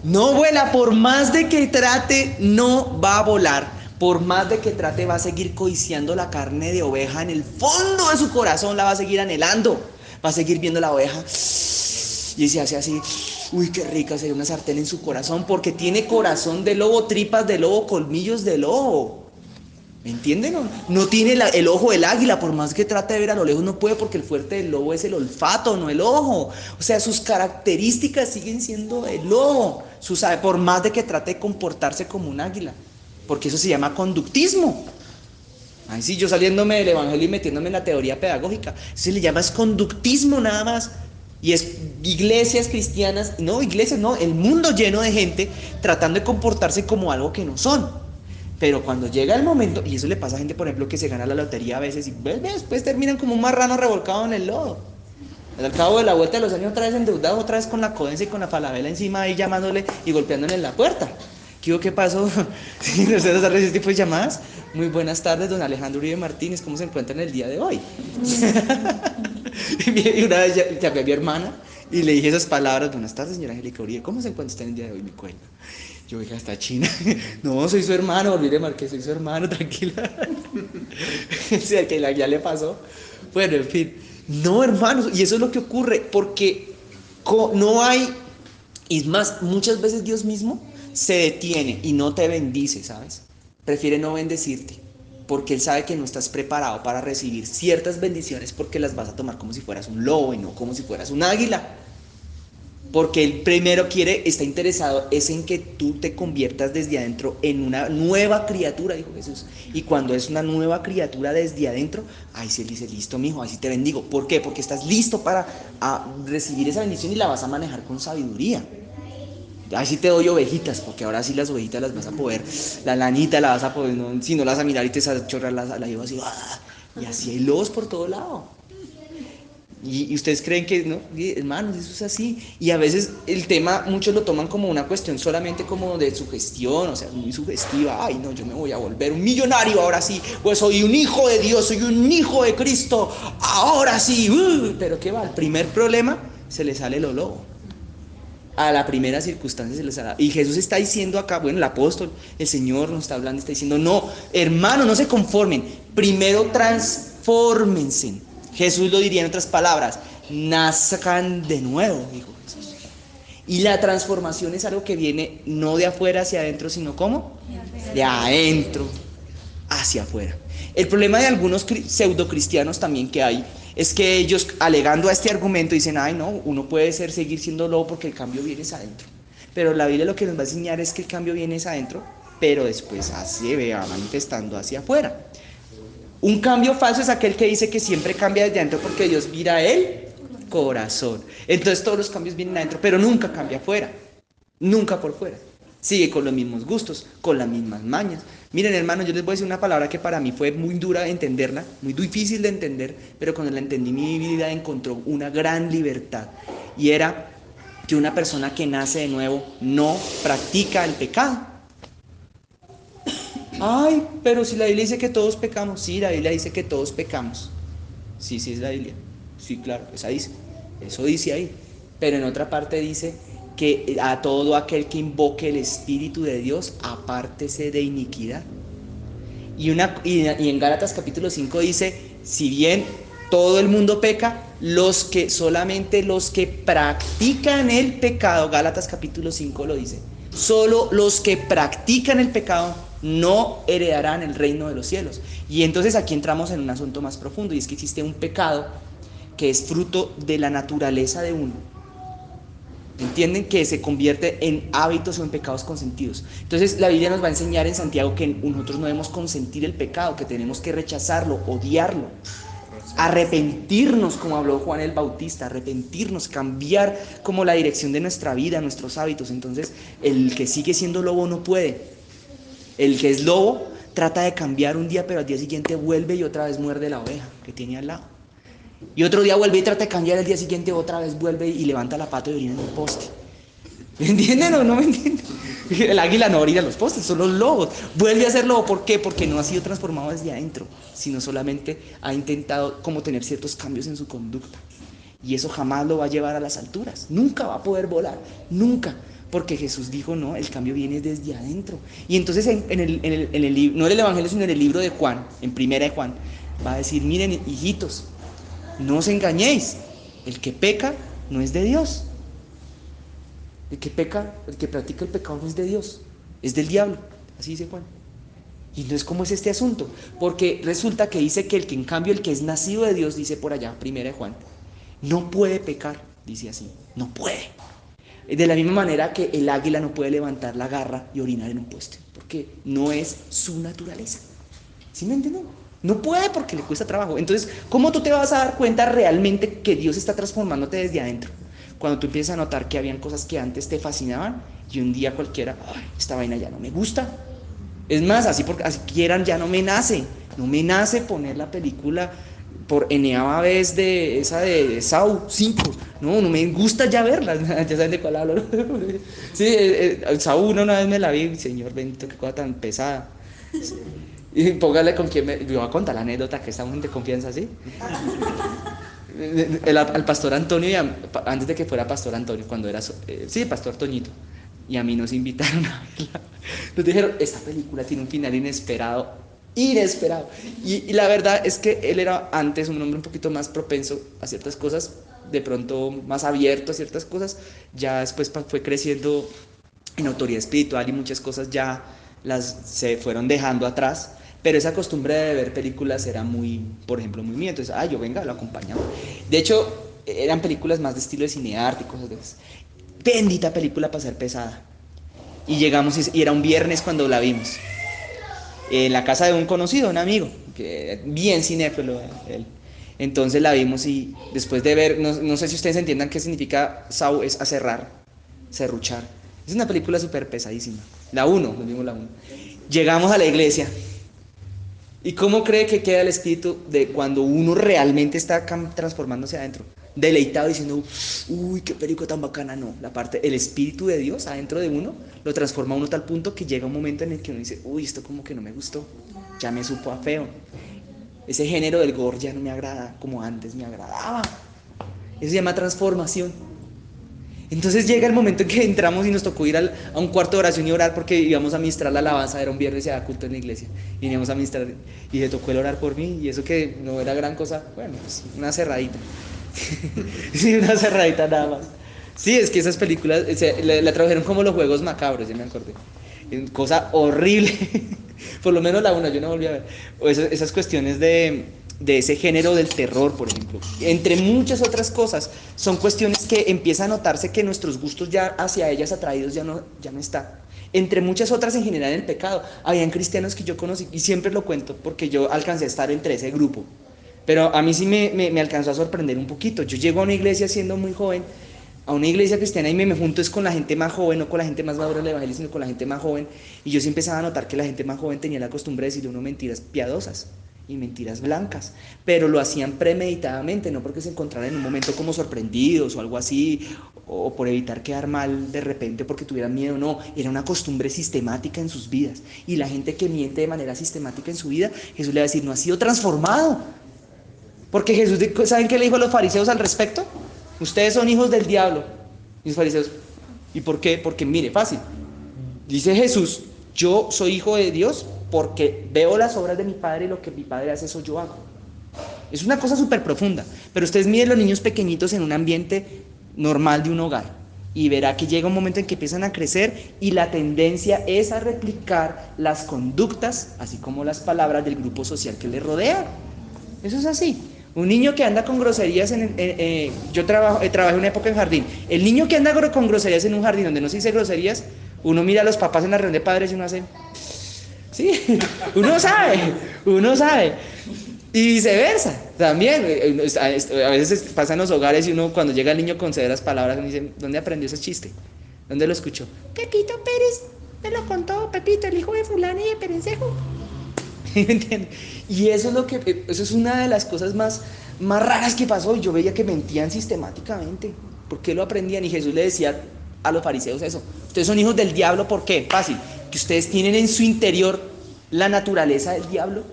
No vuela, por más de que trate, no va a volar. Por más de que trate, va a seguir codiciando la carne de oveja en el fondo de su corazón, la va a seguir anhelando. Va a seguir viendo la oveja y se hace así, uy, qué rica sería una sartén en su corazón, porque tiene corazón de lobo, tripas de lobo, colmillos de lobo. ¿Me entienden? No tiene el ojo del águila, por más que trate de ver a lo lejos no puede, porque el fuerte del lobo es el olfato, no el ojo. O sea, sus características siguen siendo el lobo, por más de que trate de comportarse como un águila, porque eso se llama conductismo. Ay, sí, yo saliéndome del evangelio y metiéndome en la teoría pedagógica, eso se le llama es conductismo nada más. Y es iglesias cristianas, no, el mundo lleno de gente tratando de comportarse como algo que no son. Pero cuando llega el momento, y eso le pasa a gente, por ejemplo, que se gana la lotería a veces y después terminan como un marrano revolcado en el lodo. Al cabo de la vuelta de los años otra vez endeudados, otra vez con la codencia y con la falabela encima ahí llamándole y golpeándole en la puerta. ¿Qué pasó? ¿Sí? ¿Ustedes han recibido ese tipo de llamadas? Muy buenas tardes, don Alejandro Uribe Martínez, ¿cómo se encuentra en el día de hoy? Y una vez llamé a mi hermana y le dije esas palabras, buenas tardes, señora Angélica Uribe, ¿cómo se encuentra usted en el día de hoy? Me cuenta. Yo dije, hasta China. No, soy su hermano, olvide Marqués, soy su hermano, tranquila. O sea, que ya le pasó. Bueno, en fin. No, hermanos, y eso es lo que ocurre, porque no hay, y más, muchas veces Dios mismo se detiene y no te bendice, ¿sabes? Prefiere no bendecirte, porque Él sabe que no estás preparado para recibir ciertas bendiciones, porque las vas a tomar como si fueras un lobo y no como si fueras un águila. Porque Él primero está interesado es en que tú te conviertas desde adentro en una nueva criatura, dijo Jesús. Y cuando es una nueva criatura desde adentro, ahí se dice, listo, mijo, ahí sí te bendigo. ¿Por qué? Porque estás listo para recibir esa bendición y la vas a manejar con sabiduría. Ahí sí te doy ovejitas, porque ahora sí las ovejitas las vas a poder, la lanita la vas a poder, no, si no las vas a mirar y te vas a chorrar, la llevo así, y así hay lobos por todo lado. Y ustedes creen que, no, hermanos, eso es así. Y a veces el tema, muchos lo toman como una cuestión solamente como de sugestión, o sea, muy sugestiva. Ay, no, yo me voy a volver un millonario ahora sí. Pues soy un hijo de Dios, soy un hijo de Cristo, ahora sí. Pero ¿qué va? El primer problema se le sale lo lobo. A la primera circunstancia se les sale. Y Jesús está diciendo acá, bueno, el apóstol, el Señor nos está hablando, está diciendo, no, hermano, no se conformen. Primero transfórmense. Jesús lo diría en otras palabras, nazcan de nuevo, dijo Jesús. Y la transformación es algo que viene no de afuera hacia adentro, sino ¿cómo? De adentro hacia afuera. El problema de algunos pseudocristianos también que hay es que ellos, alegando a este argumento, dicen, ay no, uno puede seguir siendo lobo porque el cambio viene hacia adentro. Pero la Biblia lo que nos va a enseñar es que el cambio viene hacia adentro, pero después se va manifestando hacia afuera. Un cambio falso es aquel que dice que siempre cambia desde adentro porque Dios mira el corazón. Entonces todos los cambios vienen adentro, pero nunca cambia afuera, nunca por fuera. Sigue con los mismos gustos, con las mismas mañas. Miren, hermanos, yo les voy a decir una palabra que para mí fue muy dura de entenderla, muy difícil de entender, pero cuando la entendí mi vida encontró una gran libertad. Y era que una persona que nace de nuevo no practica el pecado. Ay, pero si la Biblia dice que todos pecamos. Sí, la Biblia dice que todos pecamos. Sí, es la Biblia. Sí, claro, esa dice. Eso dice ahí. Pero en otra parte dice que a todo aquel que invoque el Espíritu de Dios, apártese de iniquidad. Y en Gálatas capítulo 5 dice, si bien todo el mundo peca, solamente los que practican el pecado, Gálatas capítulo 5 lo dice, solo los que practican el pecado no heredarán el reino de los cielos. Y entonces aquí entramos en un asunto más profundo, y es que existe un pecado que es fruto de la naturaleza de uno. ¿Entienden? Que se convierte en hábitos o en pecados consentidos. Entonces la Biblia nos va a enseñar en Santiago que nosotros no debemos consentir el pecado, que tenemos que rechazarlo, odiarlo, arrepentirnos, como habló Juan el Bautista, arrepentirnos, cambiar como la dirección de nuestra vida, nuestros hábitos. Entonces el que sigue siendo lobo no puede. El que es lobo trata de cambiar un día, pero al día siguiente vuelve y otra vez muerde la oveja que tiene al lado. Y otro día vuelve y trata de cambiar, el día siguiente otra vez vuelve y levanta la pata y orina en un poste. ¿Me entienden o no me entienden? El águila no orina en los postes, son los lobos. Vuelve a ser lobo, ¿por qué? Porque no ha sido transformado desde adentro, sino solamente ha intentado como tener ciertos cambios en su conducta. Y eso jamás lo va a llevar a las alturas. Nunca va a poder volar, nunca. Porque Jesús dijo, no, el cambio viene desde adentro. Y entonces en el libro, no en el Evangelio, sino en el libro de Juan, en Primera de Juan, va a decir, miren, hijitos, no os engañéis, el que peca no es de Dios. El que peca, el que practica el pecado no es de Dios, es del diablo, así dice Juan. Y no es como es este asunto, porque resulta que dice que en cambio el que es nacido de Dios, dice por allá, Primera de Juan, no puede pecar, dice así, no puede. De la misma manera que el águila no puede levantar la garra y orinar en un poste, porque no es su naturaleza. ¿Sí me entienden? No puede porque le cuesta trabajo. Entonces, ¿cómo tú te vas a dar cuenta realmente que Dios está transformándote desde adentro? Cuando tú empiezas a notar que habían cosas que antes te fascinaban y un día cualquiera, ay, esta vaina ya no me gusta. Es más, así quieran, ya no me nace poner la película por eneava vez de esa de Saw 5. No me gusta ya verla. Ya saben de cuál hablo. Sí, Saw 1 una vez me la vi, señor bendito, qué cosa tan pesada. Y póngale con quién yo voy a contar la anécdota, que estamos de confianza, ¿sí? Al pastor Antonio, antes de que fuera pastor Antonio, cuando era, pastor Toñito, y a mí nos invitaron a verla. Nos dijeron, esta película tiene un final inesperado. Y la verdad es que él era antes un hombre un poquito más propenso a ciertas cosas, de pronto más abierto a ciertas cosas. Ya después fue creciendo en autoridad espiritual y muchas cosas ya se fueron dejando atrás. Pero esa costumbre de ver películas era muy, por ejemplo, muy mía. Entonces, yo venga, lo acompañaba. De hecho, eran películas más de estilo de cinearte y cosas de esas. Bendita película para ser pesada. Y llegamos, y era un viernes cuando la vimos. En la casa de un conocido, un amigo, que bien cinéfilo él. Entonces la vimos y después de ver, no sé si ustedes entiendan qué significa Saw, es aserrar, serruchar. Es una película súper pesadísima. La 1, nos vimos la 1. Llegamos a la iglesia. ¿Y cómo cree que queda el espíritu de cuando uno realmente está transformándose adentro? Deleitado diciendo, uy, qué película tan bacana. No, el espíritu de Dios adentro de uno lo transforma a uno a tal punto que llega un momento en el que uno dice, uy, esto como que no me gustó, ya me supo a feo. Ese género del gore ya no me agrada como antes me agradaba. Eso se llama transformación. Entonces llega el momento en que entramos y nos tocó ir a un cuarto de oración y orar porque íbamos a ministrar la alabanza, era un viernes y había culto en la iglesia. Y veníamos a ministrar y le tocó el orar por mí y eso que no era gran cosa, bueno, pues una cerradita. Sí, una cerradita nada más. Sí, es que esas películas la tradujeron como los juegos macabros, ya me acordé. Cosa horrible. Por lo menos la una, yo no volví a ver. O esas cuestiones de ese género del terror, por ejemplo. Entre muchas otras cosas, son cuestiones que empieza a notarse que nuestros gustos ya hacia ellas atraídos ya no está. Entre muchas otras en general el pecado. Habían cristianos que yo conocí, y siempre lo cuento, porque yo alcancé a estar entre ese grupo. Pero a mí sí me alcanzó a sorprender un poquito. Yo llego a una iglesia siendo muy joven, a una iglesia cristiana y me junto es con la gente más joven, no con la gente más madura del evangelio, sino con la gente más joven. Y yo sí empezaba a notar que la gente más joven tenía la costumbre de decirle a uno mentiras piadosas y mentiras blancas, pero lo hacían premeditadamente, no porque se encontraran en un momento como sorprendidos o algo así, o por evitar quedar mal de repente porque tuvieran miedo, no, era una costumbre sistemática en sus vidas. Y la gente que miente de manera sistemática en su vida, Jesús le va a decir, no ha sido transformado. Porque Jesús, ¿saben qué le dijo a los fariseos al respecto? Ustedes son hijos del diablo. Y los fariseos, ¿y por qué? Porque mire, fácil. Dice Jesús, yo soy hijo de Dios porque veo las obras de mi Padre y lo que mi Padre hace, eso yo hago. Es una cosa súper profunda. Pero ustedes miren los niños pequeñitos en un ambiente normal de un hogar y verá que llega un momento en que empiezan a crecer y la tendencia es a replicar las conductas, así como las palabras del grupo social que les rodea. Eso es así. Un niño que anda con groserías yo trabajé una época en jardín. El niño que anda con groserías en un jardín donde no se dice groserías, uno mira a los papás en la reunión de padres y uno hace... Sí, uno sabe. Y viceversa, también. A veces pasa en los hogares y uno cuando llega el niño con severas palabras, uno dice, ¿dónde aprendió ese chiste? ¿Dónde lo escuchó? Pepito Pérez, me lo contó Pepito, el hijo de fulano y de Perencejo. ¿Me entiendes? Y eso es una de las cosas más raras que pasó. Yo veía que mentían sistemáticamente. ¿Por qué lo aprendían? Y Jesús le decía a los fariseos eso. Ustedes son hijos del diablo, ¿por qué? Fácil, que ustedes tienen en su interior la naturaleza del diablo.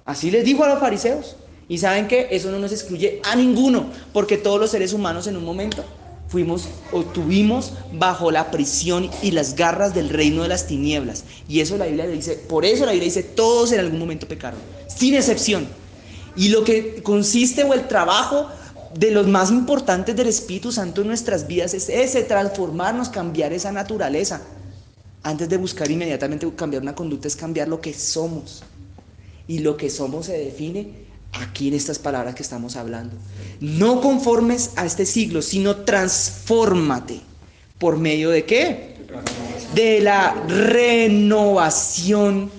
Así les dijo a los fariseos. Y ¿saben qué? Eso no nos excluye a ninguno, porque todos los seres humanos en un momento tuvimos bajo la prisión y las garras del reino de las tinieblas. Y eso la Biblia dice, por eso la Biblia dice, todos en algún momento pecaron, sin excepción. Y lo que consiste o el trabajo de los más importantes del Espíritu Santo en nuestras vidas es ese, transformarnos, cambiar esa naturaleza. Antes de buscar inmediatamente cambiar una conducta, es cambiar lo que somos. Y lo que somos se define aquí en estas palabras que estamos hablando. No conformes a este siglo, sino transfórmate. ¿Por medio de qué? De la renovación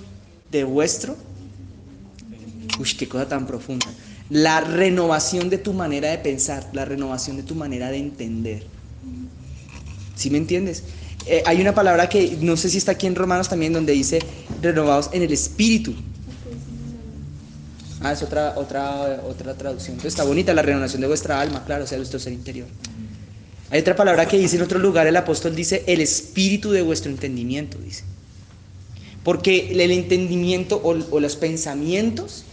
de vuestro... Uy, qué cosa tan profunda. La renovación de tu manera de pensar, la renovación de tu manera de entender. ¿Sí me entiendes? Hay una palabra que no sé si está aquí en Romanos también, donde dice renovados en el espíritu. Es otra traducción. Entonces está bonita, la renovación de vuestra alma, claro, o sea, de vuestro ser interior. Hay otra palabra que dice en otro lugar, el apóstol dice el espíritu de vuestro entendimiento, dice. Porque el entendimiento o los pensamientos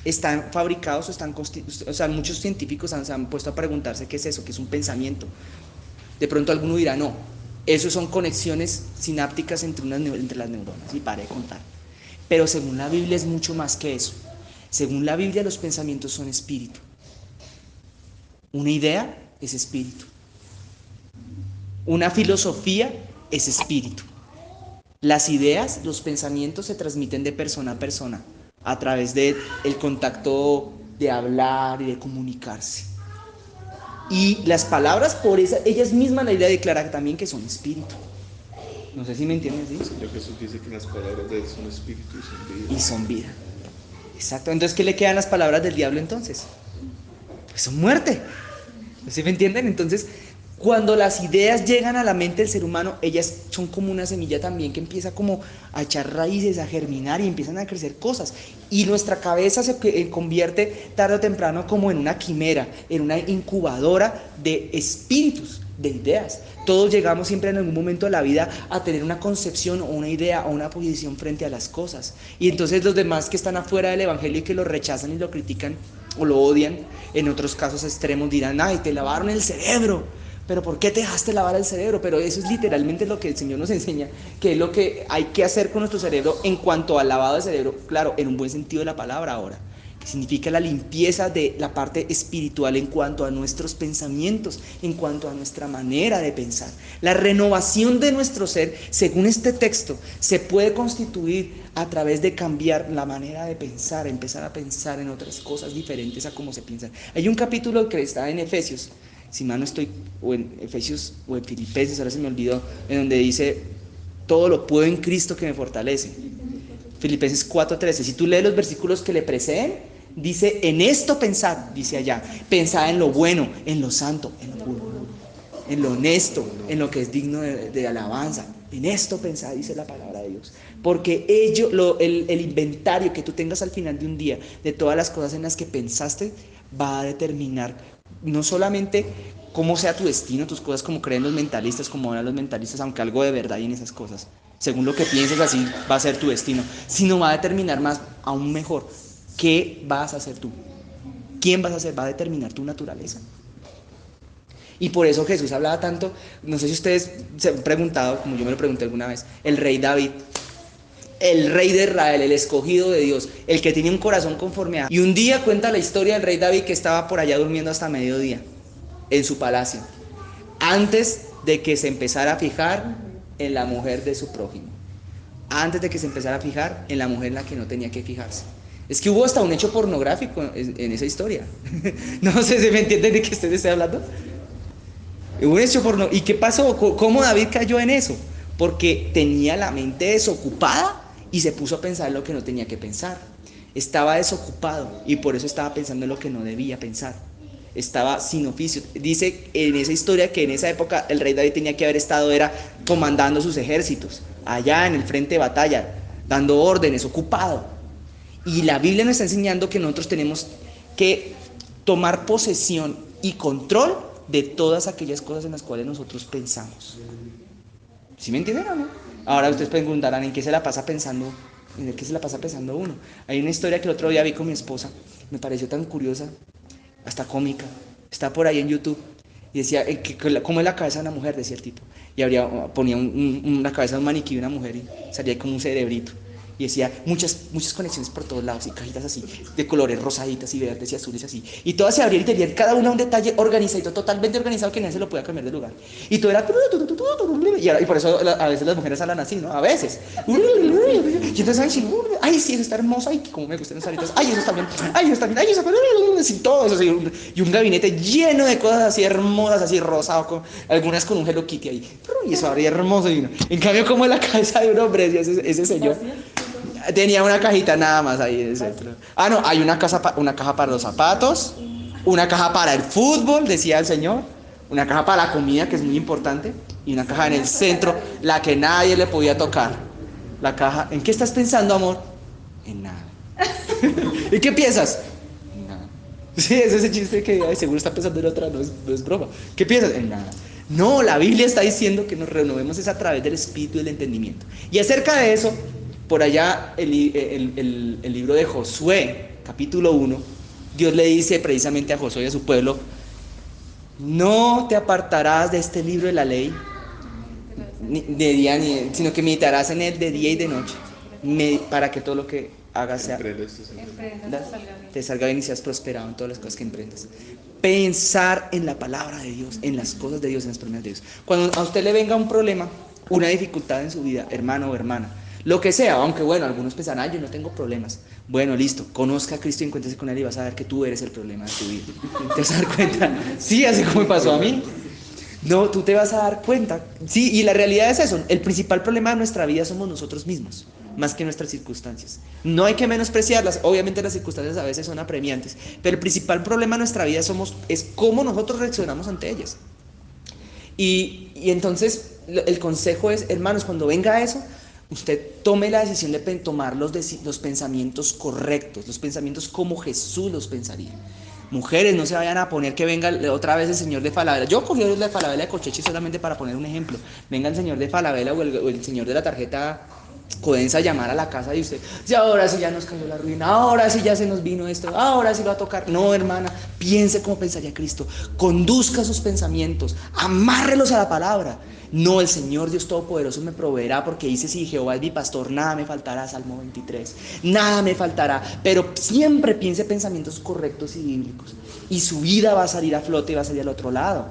están fabricados o están constituidos. O sea, muchos científicos se han puesto a preguntarse qué es eso, qué es un pensamiento. De pronto alguno dirá, no, eso son conexiones sinápticas entre las neuronas, y pare de contar. Pero según la Biblia es mucho más que eso. Según la Biblia los pensamientos son espíritu. Una idea es espíritu. Una filosofía es espíritu. Las ideas, los pensamientos se transmiten de persona a persona a través del contacto de hablar y de comunicarse. Y las palabras, por ellas mismas la Biblia declara también que son espíritu. No sé si me entienden, ¿sí? Señor Jesús dice que las palabras de él son espíritu y son vida. Y son vida. Exacto. Entonces, ¿qué le quedan las palabras del diablo entonces? Pues son muerte. ¿Sí me entienden? Entonces, Cuando las ideas llegan a la mente del ser humano, ellas son como una semilla también que empieza como a echar raíces, a germinar y empiezan a crecer cosas. Y nuestra cabeza se convierte tarde o temprano como en una quimera, en una incubadora de espíritus, de ideas. Todos llegamos siempre en algún momento de la vida a tener una concepción o una idea o una posición frente a las cosas. Y entonces los demás que están afuera del evangelio y que lo rechazan y lo critican o lo odian, en otros casos extremos dirán, ay, te lavaron el cerebro. Pero ¿por qué te dejaste lavar el cerebro? Pero eso es literalmente lo que el Señor nos enseña, que es lo que hay que hacer con nuestro cerebro en cuanto al lavado de cerebro, claro, en un buen sentido de la palabra ahora, que significa la limpieza de la parte espiritual en cuanto a nuestros pensamientos, en cuanto a nuestra manera de pensar. La renovación de nuestro ser, según este texto, se puede constituir a través de cambiar la manera de pensar, empezar a pensar en otras cosas diferentes a cómo se piensan. Hay un capítulo que está en Efesios, si mal no estoy, o en Efesios o en Filipenses, ahora se me olvidó, en donde dice, todo lo puedo en Cristo que me fortalece. Filipenses 4:13, si tú lees los versículos que le preceden, dice, en esto pensad, dice allá, pensad en lo bueno, en lo santo, en lo puro, en lo honesto, en lo que es digno de alabanza. En esto pensad, dice la palabra de Dios. Porque el inventario que tú tengas al final de un día, de todas las cosas en las que pensaste, va a determinar no solamente cómo sea tu destino, tus cosas como creen los mentalistas, como hablan los mentalistas, aunque algo de verdad hay en esas cosas. Según lo que pienses, así va a ser tu destino, sino va a determinar más, aún mejor, qué vas a hacer tú. ¿Quién vas a ser? Va a determinar tu naturaleza. Y por eso Jesús hablaba tanto, no sé si ustedes se han preguntado, como yo me lo pregunté alguna vez, el rey David, el rey de Israel, el escogido de Dios, el que tenía un corazón conforme a... Y un día cuenta la historia del rey David que estaba por allá durmiendo hasta mediodía, en su palacio, antes de que se empezara a fijar en la mujer de su prójimo, antes de que se empezara a fijar en la mujer en la que no tenía que fijarse. Es que hubo hasta un hecho pornográfico en esa historia. No sé si me entienden de qué usted está hablando. Hubo un hecho pornográfico. ¿Y qué pasó? ¿Cómo David cayó en eso? Porque tenía la mente desocupada y se puso a pensar en lo que no tenía que pensar. Estaba desocupado y por eso estaba pensando en lo que no debía pensar. Estaba sin oficio. Dice en esa historia que en esa época el rey David tenía que haber estado comandando sus ejércitos, allá en el frente de batalla, dando órdenes, ocupado. Y la Biblia nos está enseñando que nosotros tenemos que tomar posesión y control de todas aquellas cosas en las cuales nosotros pensamos. ¿Sí me entienden o no? Ahora ustedes preguntarán, ¿en qué se la pasa pensando? ¿En qué se la pasa pensando uno? Hay una historia que el otro día vi con mi esposa, me pareció tan curiosa, hasta cómica, está por ahí en YouTube, y decía, ¿cómo es la cabeza de una mujer? Decía el tipo, y ponía una cabeza de un maniquí de una mujer y salía como un cerebrito. Y decía muchas conexiones por todos lados y cajitas así, de colores rosaditas y verdes y azules así. Y todas se abrían y tenían cada una un detalle organizado, totalmente organizado, que nadie se lo podía cambiar de lugar. Y todo era... Y por eso a veces las mujeres hablan así, ¿no? A veces. Y entonces, ay, sí, eso está hermoso, ay, cómo me gustan esas aritas. Ay, eso está bien, ay, eso está bien, ay, eso está bien. Así, todo eso, así, y un gabinete lleno de cosas así hermosas, así rosado, algunas con un Hello Kitty ahí. Y eso abría hermoso. Y en cambio, como es la cabeza de un hombre, ese señor... Tenía una cajita nada más ahí en el centro. Ah, no, hay una caja para los zapatos, una caja para el fútbol, decía el señor, una caja para la comida, que es muy importante, y una caja en el centro, la que nadie le podía tocar. La caja, ¿en qué estás pensando, amor? En nada. ¿Y qué piensas? En nada. Sí, es ese chiste que seguro está pensando en otra, no es broma. ¿Qué piensas? En nada. No, la Biblia está diciendo que nos renovemos es a través del espíritu y del entendimiento. Y acerca de eso, por allá el libro de Josué, capítulo 1, Dios le dice precisamente a Josué y a su pueblo, no te apartarás de este libro de la ley, de día sino que meditarás en él de día y de noche, para que todo lo que hagas te salga bien y seas prosperado en todas las cosas que emprendas. Pensar en la palabra de Dios, en las cosas de Dios, en las promesas de Dios. Cuando a usted le venga un problema, una dificultad en su vida, hermano o hermana, lo que sea, aunque bueno, algunos pensarán, yo no tengo problemas. Bueno, listo, conozca a Cristo y encuéntrese con él y vas a ver que tú eres el problema de tu vida. ¿Te vas a dar cuenta? Sí, así como me pasó a mí. No, tú te vas a dar cuenta. Sí, y la realidad es eso. El principal problema de nuestra vida somos nosotros mismos, más que nuestras circunstancias. No hay que menospreciarlas. Obviamente las circunstancias a veces son apremiantes, pero el principal problema de nuestra vida es cómo nosotros reaccionamos ante ellas. Y entonces el consejo es, hermanos, cuando venga eso, usted tome la decisión de tomar los pensamientos correctos, los pensamientos como Jesús los pensaría. Mujeres, no se vayan a poner que venga otra vez el señor de Falabella. Yo cogí la de Falabella de Cochechi solamente para poner un ejemplo. Venga el señor de Falabella o el señor de la tarjeta Codensa a llamar a la casa de usted. Y ahora sí ya nos cayó la ruina, ahora sí ya se nos vino esto, ahora sí lo va a tocar. No, hermana, piense como pensaría Cristo. Conduzca sus pensamientos, amárrelos a la palabra. No, el Señor Dios Todopoderoso me proveerá, porque dice, si Jehová es mi pastor, nada me faltará, Salmo 23, nada me faltará. Pero siempre piense pensamientos correctos y bíblicos, y su vida va a salir a flote y va a salir al otro lado.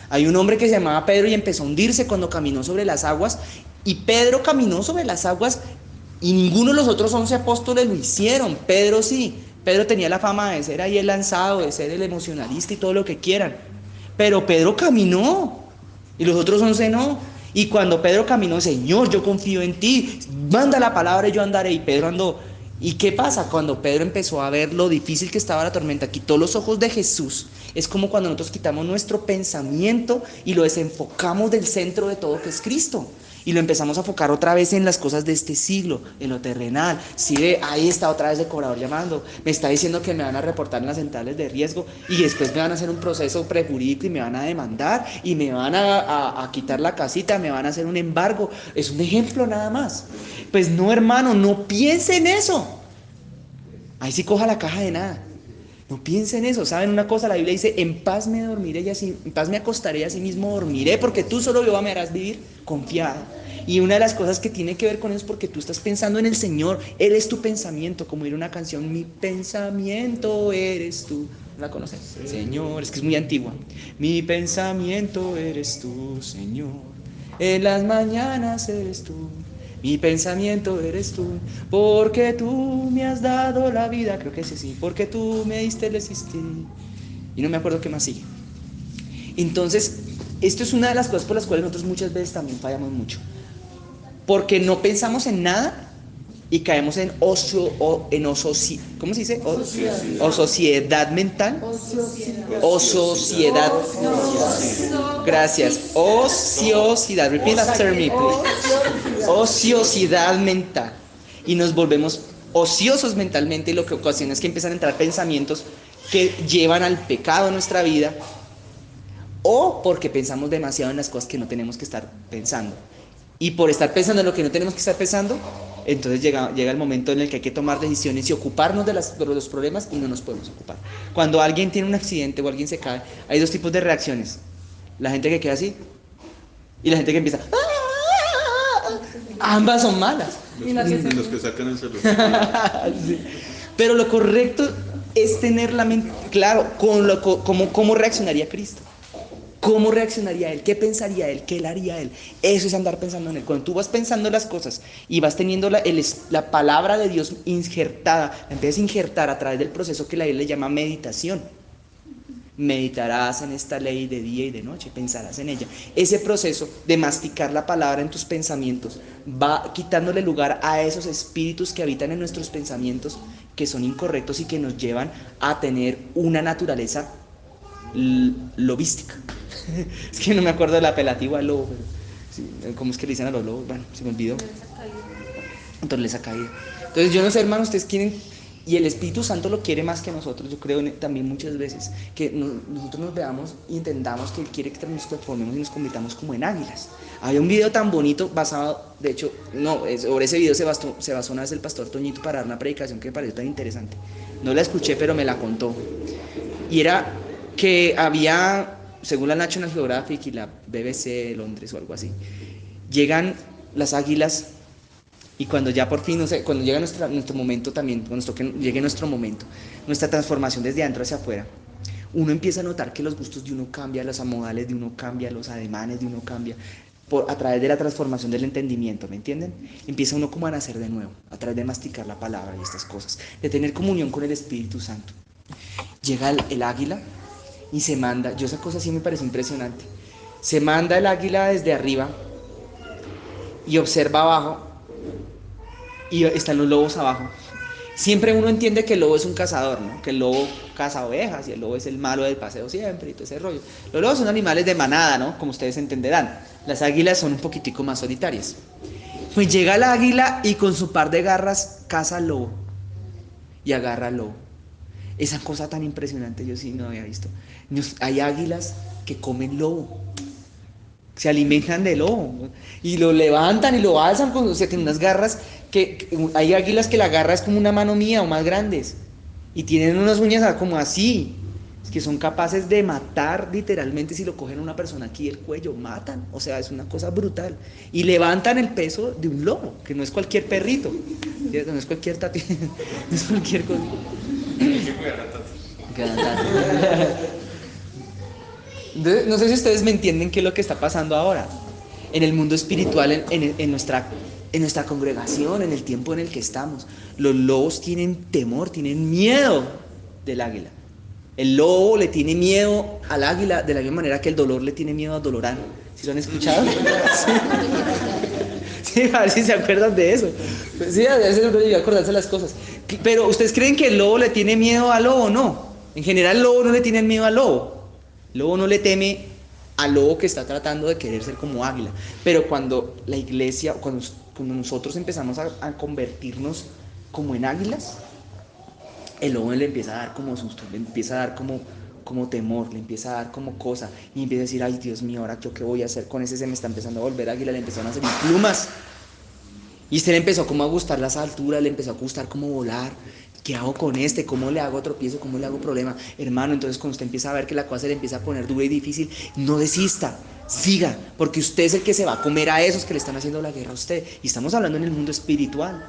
Hay un hombre que se llamaba Pedro y empezó a hundirse cuando caminó sobre las aguas, y Pedro caminó sobre las aguas y ninguno de los otros 11 apóstoles lo hicieron. Pedro sí, Pedro tenía la fama de ser ahí el lanzado, de ser el emocionalista y todo lo que quieran, pero Pedro caminó y los otros 11 no. Y cuando Pedro caminó, Señor, yo confío en ti, manda la palabra y yo andaré. Y Pedro andó. ¿Y qué pasa? Cuando Pedro empezó a ver lo difícil que estaba la tormenta, quitó los ojos de Jesús. Es como cuando nosotros quitamos nuestro pensamiento y lo desenfocamos del centro de todo, que es Cristo, y lo empezamos a enfocar otra vez en las cosas de este siglo, en lo terrenal. Si ve, ahí está otra vez el cobrador llamando, me está diciendo que me van a reportar en las centrales de riesgo y después me van a hacer un proceso prejurídico y me van a demandar y me van a quitar la casita, me van a hacer un embargo. Es un ejemplo nada más. Pues no, hermano, no piense en eso. Ahí sí coja la caja de nada. No piense en eso. ¿Saben una cosa? La Biblia dice, en paz me dormiré y así, en paz me acostaré y así mismo dormiré, porque tú solo, Jehová, me harás vivir confiado. Y una de las cosas que tiene que ver con eso es porque tú estás pensando en el Señor. Él es tu pensamiento, como dice una canción, mi pensamiento eres tú. ¿La conoces? Sí. Señor, es que es muy antigua. Mi pensamiento eres tú, Señor. En las mañanas eres tú. Mi pensamiento eres tú, porque tú me has dado la vida, creo que ese sí, porque tú me diste el existir. Y no me acuerdo qué más sigue. Entonces, esto es una de las cosas por las cuales nosotros muchas veces también fallamos mucho. Porque no pensamos en nada y caemos en ¿cómo se dice? Ociosidad mental. Ociosidad. Gracias. Ociosidad. Repeat after me, please. Ociosidad mental. Y nos volvemos ociosos mentalmente, y lo que ocasiona es que empiezan a entrar pensamientos que llevan al pecado en nuestra vida, o porque pensamos demasiado en las cosas que no tenemos que estar pensando. Y por estar pensando en lo que no tenemos que estar pensando, entonces llega el momento en el que hay que tomar decisiones y ocuparnos de los problemas, y no nos podemos ocupar. Cuando alguien tiene un accidente o alguien se cae, hay dos tipos de reacciones. La gente que queda así y la gente que empieza ambas son malas. Los que sacan el celular. Sí. Pero lo correcto es tener la mente claro cómo reaccionaría Cristo. ¿Cómo reaccionaría Él? ¿Qué pensaría Él? ¿Qué le haría Él? Eso es andar pensando en Él. Cuando tú vas pensando las cosas y vas teniendo la palabra de Dios injertada, la empiezas a injertar a través del proceso que la Biblia le llama meditación. Meditarás en esta ley de día y de noche, pensarás en ella. Ese proceso de masticar la palabra en tus pensamientos va quitándole lugar a esos espíritus que habitan en nuestros pensamientos, que son incorrectos y que nos llevan a tener una naturaleza lobística. Es que no me acuerdo del apelativo al lobo, pero sí, ¿cómo es que le dicen a los lobos? Bueno, se me olvidó. Naturaleza caída. Entonces yo no sé, hermanos, ustedes quieren, y el Espíritu Santo lo quiere más que nosotros. Yo creo también muchas veces que nosotros nos veamos y entendamos que Él quiere que nos transformemos y nos convirtamos como en águilas. Había un video tan bonito basado, de hecho, sobre ese video se basó una vez el pastor Toñito para dar una predicación que me pareció tan interesante. No la escuché, pero me la contó. Y era que había, según la National Geographic y la BBC de Londres o algo así, llegan las águilas, y cuando ya por fin, no sé, cuando llega nuestro momento también, cuando llegue nuestro momento, nuestra transformación desde adentro hacia afuera, uno empieza a notar que los gustos de uno cambian, los modales de uno cambian, los ademanes de uno cambian, a través de la transformación del entendimiento, ¿me entienden? Empieza uno como a nacer de nuevo, a través de masticar la palabra y estas cosas, de tener comunión con el Espíritu Santo. Llega el águila y se manda, esa cosa sí me parece impresionante, se manda el águila desde arriba y observa abajo, y están los lobos abajo. Siempre uno entiende que el lobo es un cazador, ¿no? Que el lobo caza ovejas y el lobo es el malo del paseo siempre y todo ese rollo. Los lobos son animales de manada, ¿no? Como ustedes entenderán. Las águilas son un poquitico más solitarias. Pues llega el águila y con su par de garras caza al lobo y agarra al lobo. Esa cosa tan impresionante yo sí no había visto. Hay águilas que comen lobo, se alimentan de lobo y lo levantan y lo alzan o sea, tienen unas garras que hay águilas que la garra es como una mano mía o más grandes y tienen unas uñas como así, que son capaces de matar literalmente. Si lo cogen a una persona aquí el cuello, matan, o sea, es una cosa brutal y levantan el peso de un lobo, que no es cualquier perrito, no es cualquier tati, no es cualquier cosa. Entonces, no sé si ustedes me entienden qué es lo que está pasando ahora en el mundo espiritual, en nuestra congregación, en el tiempo en el que estamos. Los lobos tienen temor, tienen miedo del águila. El lobo le tiene miedo al águila de la misma manera que el dolor le tiene miedo al dolorán. ¿Sí lo han escuchado? Sí, a ver si se acuerdan de eso. Sí, a veces uno llega a acordarse de las cosas. Pero ¿ustedes creen que el lobo le tiene miedo al lobo o no? En general el lobo no le tiene miedo al lobo. El lobo no le teme al lobo que está tratando de querer ser como águila. Pero cuando la iglesia, cuando nosotros empezamos a convertirnos como en águilas, el lobo le empieza a dar como susto, le empieza a dar como temor, le empieza a dar como cosa y empieza a decir, ay Dios mío, ahora yo qué voy a hacer con ese, se me está empezando a volver águila, le empezaron a salir plumas y le empezó como a gustar las alturas, le empezó a gustar cómo volar. ¿Qué hago con este? ¿Cómo le hago tropiezo? ¿Cómo le hago problema? Hermano, entonces cuando usted empieza a ver que la cosa se le empieza a poner dura y difícil, no desista, siga, porque usted es el que se va a comer a esos que le están haciendo la guerra a usted. Y estamos hablando en el mundo espiritual.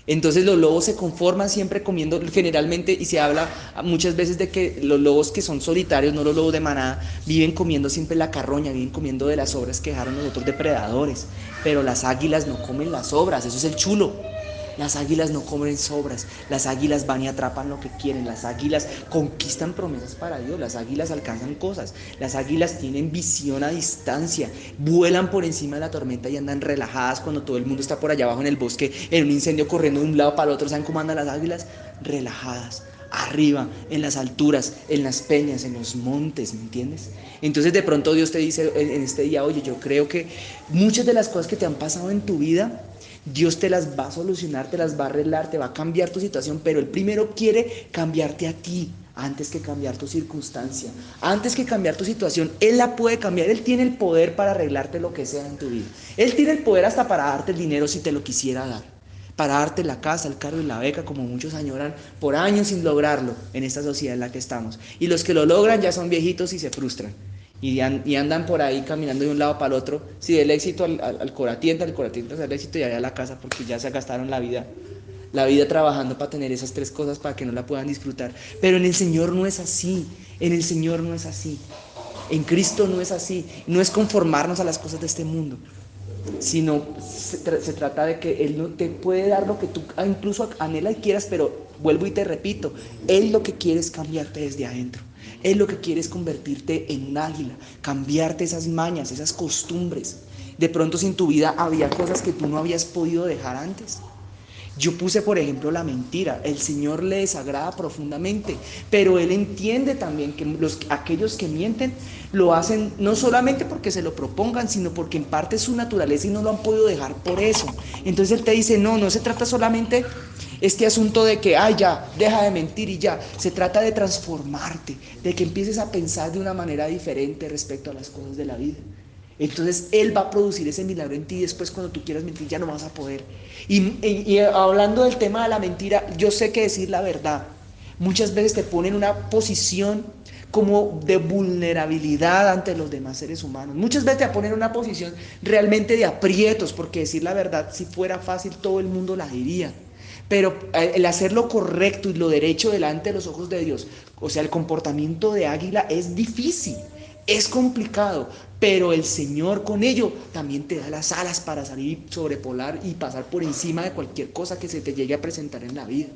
Entonces los lobos se conforman siempre comiendo generalmente, y se habla muchas veces de que los lobos que son solitarios, no los lobos de manada, viven comiendo siempre la carroña, viven comiendo de las sobras que dejaron los otros depredadores. Pero las águilas no comen las sobras, eso es el chulo. Las águilas no comen sobras, las águilas van y atrapan lo que quieren, las águilas conquistan promesas para Dios, las águilas alcanzan cosas, las águilas tienen visión a distancia, vuelan por encima de la tormenta y andan relajadas cuando todo el mundo está por allá abajo en el bosque, en un incendio corriendo de un lado para el otro. ¿Saben cómo andan las águilas? Relajadas, arriba, en las alturas, en las peñas, en los montes, ¿me entiendes? Entonces de pronto Dios te dice en este día, oye, yo creo que muchas de las cosas que te han pasado en tu vida, Dios te las va a solucionar, te las va a arreglar, te va a cambiar tu situación, pero Él primero quiere cambiarte a ti antes que cambiar tu circunstancia, antes que cambiar tu situación. Él la puede cambiar, Él tiene el poder para arreglarte lo que sea en tu vida. Él tiene el poder hasta para darte el dinero si te lo quisiera dar, para darte la casa, el carro y la beca, como muchos añoran por años sin lograrlo en esta sociedad en la que estamos. Y los que lo logran ya son viejitos y se frustran. Y andan por ahí caminando de un lado para el otro. Si del éxito al coratiente hacia el éxito y allá a la casa, porque ya se gastaron la vida trabajando para tener esas tres cosas para que no la puedan disfrutar. Pero en el Señor no es así, en el Señor no es así, en Cristo no es así. No es conformarnos a las cosas de este mundo, sino se trata de que Él no te puede dar lo que tú incluso anhelas y quieras, pero vuelvo y te repito, Él lo que quiere es cambiarte desde adentro. Él lo que quiere es convertirte en un águila, cambiarte esas mañas, esas costumbres. De pronto si en tu vida había cosas que tú no habías podido dejar antes. Yo puse, por ejemplo, la mentira. El Señor le desagrada profundamente, pero Él entiende también que aquellos que mienten lo hacen no solamente porque se lo propongan, sino porque en parte es su naturaleza y no lo han podido dejar por eso. Entonces Él te dice, no se trata solamente este asunto de que, ya, deja de mentir y ya. Se trata de transformarte, de que empieces a pensar de una manera diferente respecto a las cosas de la vida. Entonces Él va a producir ese milagro en ti y después cuando tú quieras mentir ya no vas a poder. Y hablando del tema de la mentira, yo sé que decir la verdad muchas veces te pone en una posición como de vulnerabilidad ante los demás seres humanos. Muchas veces te pone en una posición realmente de aprietos, porque decir la verdad, si fuera fácil, todo el mundo la diría. Pero el hacer lo correcto y lo derecho delante de los ojos de Dios, o sea, el comportamiento de águila es difícil, es complicado, pero el Señor con ello también te da las alas para salir y sobrevolar y pasar por encima de cualquier cosa que se te llegue a presentar en la vida.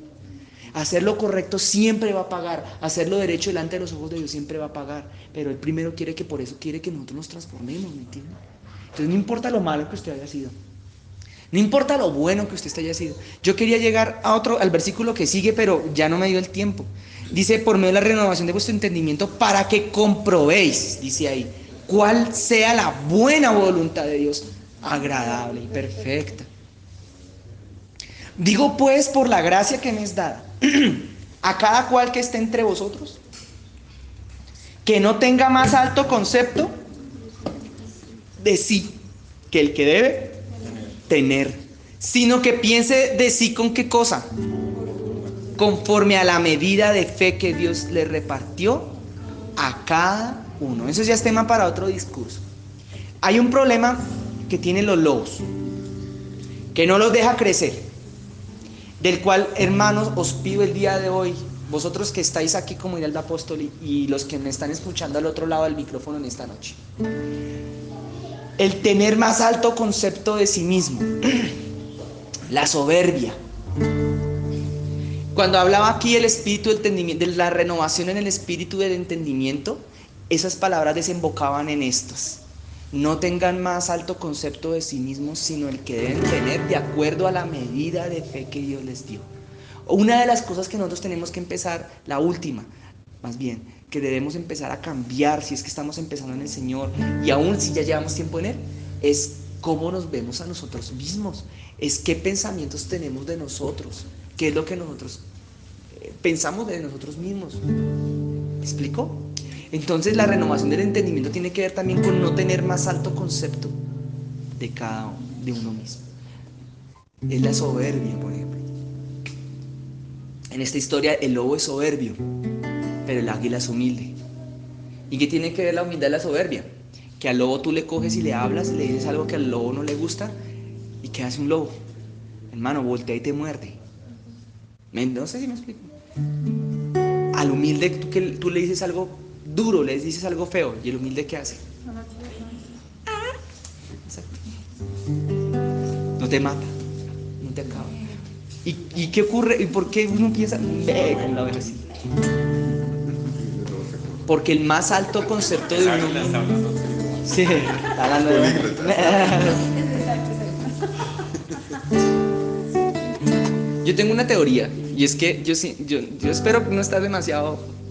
Hacer lo correcto siempre va a pagar, hacer lo derecho delante de los ojos de Dios siempre va a pagar, pero Él primero por eso quiere que nosotros nos transformemos, ¿me entienden? Entonces no importa lo malo que usted haya sido, No importa lo bueno que usted haya sido. Yo quería llegar al versículo que sigue, pero ya no me dio el tiempo. Dice, por medio de la renovación de vuestro entendimiento, para que comprobéis, dice ahí, cuál sea la buena voluntad de Dios, agradable y perfecta. Digo pues, por la gracia que me es dada, a cada cual que esté entre vosotros, que no tenga más alto concepto de sí que el que debe tener, sino que piense de sí con qué cosa, conforme a la medida de fe que Dios le repartió a cada uno. Eso ya es tema para otro discurso. Hay un problema que tienen los lobos, que no los deja crecer, del cual, hermanos, os pido el día de hoy, vosotros que estáis aquí como diría el apóstol y los que me están escuchando al otro lado del micrófono en esta noche, el tener más alto concepto de sí mismo, la soberbia. Cuando hablaba aquí el espíritu del entendimiento, de la renovación en el espíritu del entendimiento, esas palabras desembocaban en estas: no tengan más alto concepto de sí mismos, sino el que deben tener de acuerdo a la medida de fe que Dios les dio. Una de las cosas que nosotros tenemos que empezar, la última, más bien, que debemos empezar a cambiar si es que estamos empezando en el Señor y aún si ya llevamos tiempo en Él, es cómo nos vemos a nosotros mismos, es qué pensamientos tenemos de nosotros, qué es lo que nosotros pensamos de nosotros mismos. ¿Me explico? Entonces la renovación del entendimiento tiene que ver también con no tener más alto concepto de uno mismo. Es la soberbia, por ejemplo. En esta historia el lobo es soberbio, pero el águila es humilde. ¿Y qué tiene que ver la humildad y la soberbia? Que al lobo tú le coges y le hablas, le dices algo que al lobo no le gusta, ¿y qué hace un lobo? Hermano, voltea y te muerde. No sé si me explico. Al humilde tú le dices algo duro, le dices algo feo, ¿y el humilde qué hace? Exacto. No te mata, no te acaba. ¿Y qué ocurre? ¿Y por qué uno piensa con la oveja así? Porque el más alto concepto de uno mismo. Sí, hablando de... Yo tengo una teoría, y es que yo espero no estar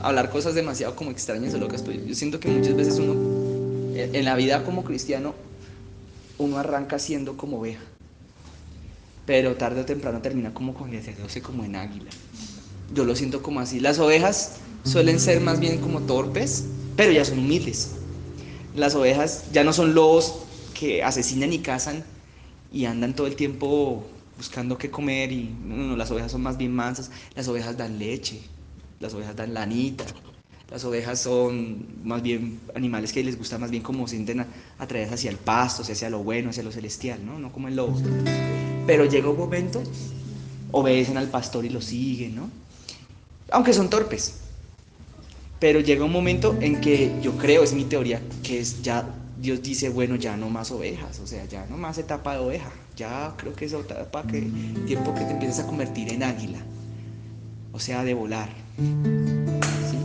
hablar cosas demasiado como extrañas o locas, pero yo siento que muchas veces uno, en la vida como cristiano, uno arranca siendo como oveja, pero tarde o temprano termina como convirtiéndose como en águila. Yo lo siento como así. Las ovejas suelen ser más bien como torpes, pero ya son humildes. Las ovejas ya no son lobos que asesinan y cazan y andan todo el tiempo buscando qué comer y no, las ovejas son más bien mansas. Las ovejas dan leche, las ovejas dan lanita, las ovejas son más bien animales que les gusta más bien como sienten atraídas hacia el pasto, hacia lo bueno, hacia lo celestial, no como el lobo. Pero llega un momento, obedecen al pastor y lo siguen, ¿no? Aunque son torpes. Pero llega un momento en que yo creo, es mi teoría, que es ya Dios dice, bueno, ya no más ovejas, o sea, ya no más etapa de oveja, ya creo que es otra etapa tiempo que te empiezas a convertir en águila, o sea, de volar. ¿Sí?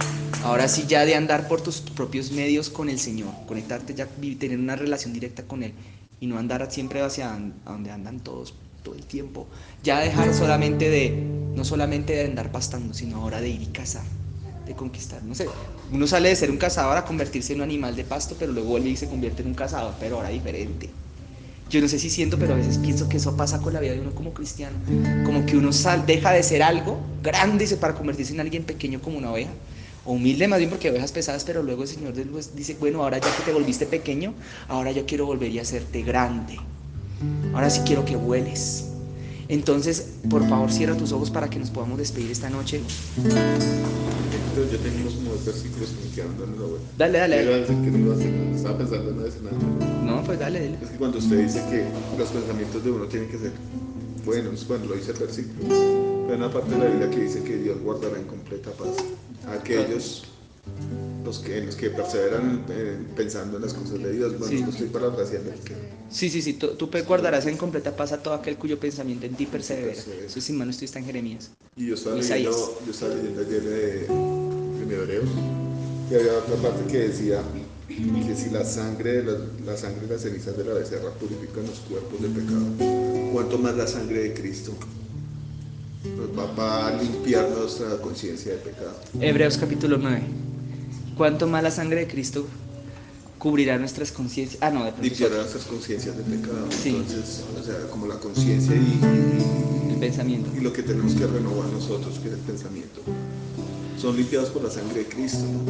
Ahora sí, ya de andar por tus propios medios con el Señor, conectarte ya, tener una relación directa con Él y no andar siempre hacia donde andan todos todo el tiempo, ya dejar no solamente de andar pastando, sino ahora de ir y cazar, de conquistar. No sé, uno sale de ser un cazador a convertirse en un animal de pasto, pero luego vuelve y se convierte en un cazador, pero ahora diferente. Yo no sé si siento, pero a veces pienso que eso pasa con la vida de uno como cristiano, como que uno deja de ser algo grande para convertirse en alguien pequeño como una oveja, o humilde más bien porque hay ovejas pesadas, pero luego el Señor dice, bueno, ahora ya que te volviste pequeño, ahora yo quiero volver y hacerte grande, ahora sí quiero que vueles. Entonces, por favor, cierra tus ojos para que nos podamos despedir esta noche. Yo tengo como dos versículos que me quedan dando la vuelta. Dale. Estaba pensando en eso. No, pues dale. Es que cuando usted dice que los pensamientos de uno tienen que ser buenos, bueno, lo dice el versículo, pero hay una parte de la Biblia que dice que Dios guardará en completa paz a aquellos en los que perseveran pensando en las cosas de Dios. Bueno, Sí. estoy parafraseando. Sí, tú guardarás en completa paz a todo aquel cuyo pensamiento en ti persevera. Persevera. Eso sí, mano, esto está en Jeremías. Y yo estaba Isaías. leyendo ayer en Hebreos, y había otra parte que decía que si la sangre y las cenizas de la becerra purifican los cuerpos de pecado, cuánto más la sangre de Cristo va a limpiar nuestra conciencia de pecado. Hebreos capítulo 9. ¿Cuánto más la sangre de Cristo cubrirá nuestras conciencias? Ah, no, de pronto Limpiará nuestras conciencias de pecado. Sí. Entonces, o sea, como la conciencia el pensamiento. y lo que tenemos que renovar nosotros, que es el pensamiento, son limpiados por la sangre de Cristo, ¿no?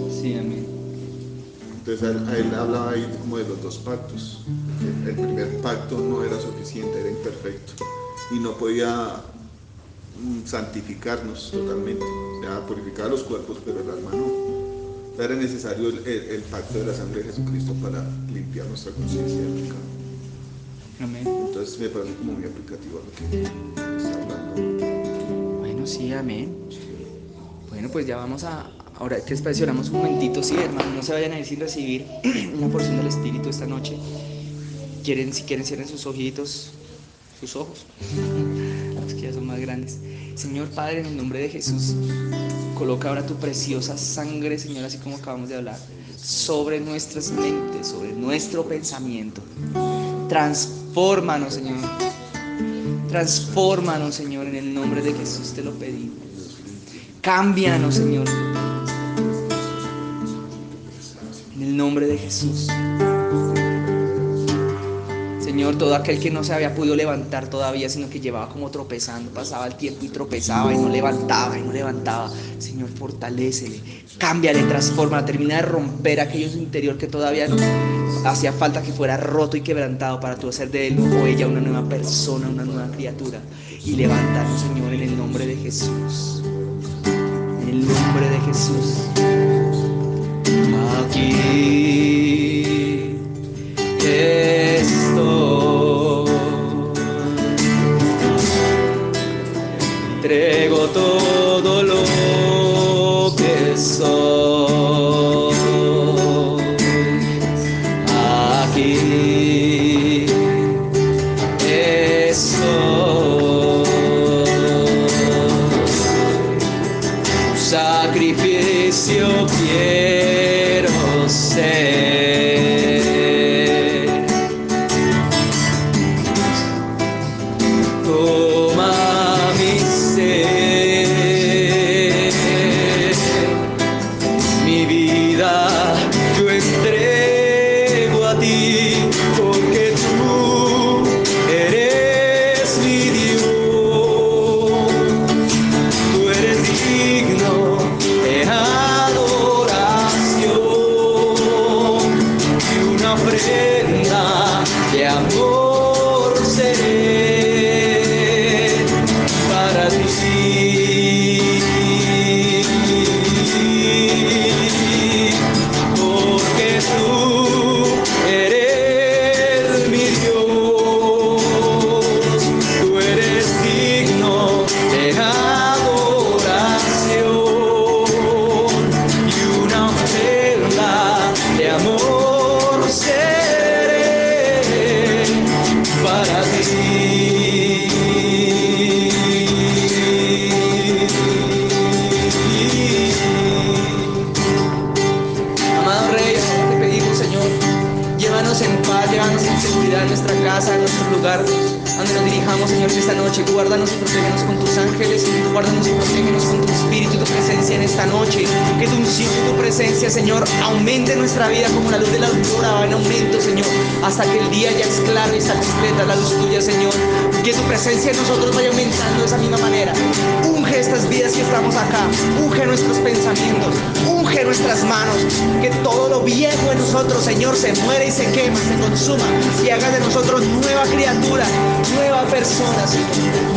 Sí, amén. Entonces a él hablaba ahí como de los dos pactos. El primer pacto no era suficiente, era imperfecto y no podía santificarnos totalmente, o sea, purificar los cuerpos, pero el alma no. Era necesario el pacto de la sangre de Jesucristo para limpiar nuestra conciencia del pecado. Amén. Entonces me parece como muy aplicativo a lo que está hablando. Bueno, sí, amén. Bueno, pues ya vamos a... Ahora, ¿qué les parece? Oramos un momentito, sí, hermano. No se vayan a ir sin recibir una porción del Espíritu esta noche. Si quieren, cierren sus ojitos, sus ojos. Los que ya son más grandes. Señor Padre, en el nombre de Jesús, coloca ahora tu preciosa sangre, Señor, así como acabamos de hablar, sobre nuestras mentes, sobre nuestro pensamiento. Transfórmanos, Señor. Transfórmanos, Señor, en el nombre de Jesús te lo pedimos. Cámbianos, Señor. En el nombre de Jesús. Señor, todo aquel que no se había podido levantar todavía, sino que llevaba como tropezando, pasaba el tiempo y tropezaba y no levantaba y no levantaba. Señor, fortalécele, cámbiale, transforma, termina de romper aquello en su interior que todavía no hacía falta que fuera roto y quebrantado para tú hacer de él o ella una nueva persona, una nueva criatura. Y levántanos, Señor, en el nombre de Jesús. En el nombre de Jesús. Aquí estoy, entrego todo lo que soy. Aquí estoy, un sacrificio quiero ser. Toma mi ser, mi vida yo entrego a ti, porque tú eres mi Dios, tú eres digno de adoración y una ofrenda de amor seré para ti, porque tú eres mi Dios, tú eres digno de adoración y una ofrenda de amor seré para ti. Amado Rey, te pedimos, Señor, llévanos en paz, llévanos en seguridad en nuestra casa, en nuestro lugar, donde nos dirijamos, Señor, esta noche. Guárdanos y protégenos con tus ángeles, guárdanos y protégenos con tu espíritu y tu presencia en esta noche. Que tu unción y tu presencia, Señor, aumente nuestra vida como la luz de la aurora va en aumento, Señor, hasta que el día ya es claro y está completa la luz tuya, Señor. Que tu presencia en nosotros vaya aumentando de esa misma manera. Unge estas vidas que estamos acá, unge nuestros pensamientos, unge nuestras manos. Que todo lo viejo en nosotros, Señor, se muere y se quema, se consuma y haga de nosotros nueva criatura, nueva persona, Señor,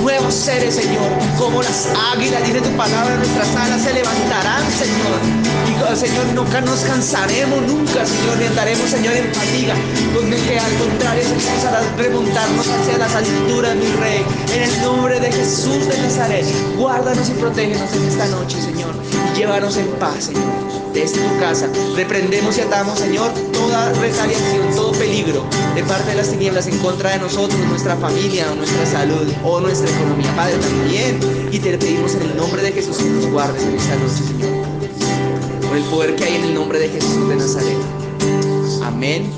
nuevos seres, Señor, como las águilas, dice tu palabra, nuestras alas se levantarán, Señor, y Señor, nunca nos cansaremos, nunca, Señor, ni andaremos, Señor, en fatiga, donde que al contrario, Señor, nos hará remontarnos hacia las alturas, mi Rey, en el nombre de Jesús de Nazaret. Guárdanos y protégenos en esta noche, Señor, y llévanos en paz, Señor, desde tu casa. Reprendemos y atamos, Señor, toda retaliación, todo peligro de parte de las tinieblas en contra de nosotros, nuestra familia, o nuestra salud, o nuestra economía, Padre, también. Y te pedimos en el nombre de Jesús que nos guardes en esta noche, Señor, por el poder que hay en el nombre de Jesús de Nazaret. Amén.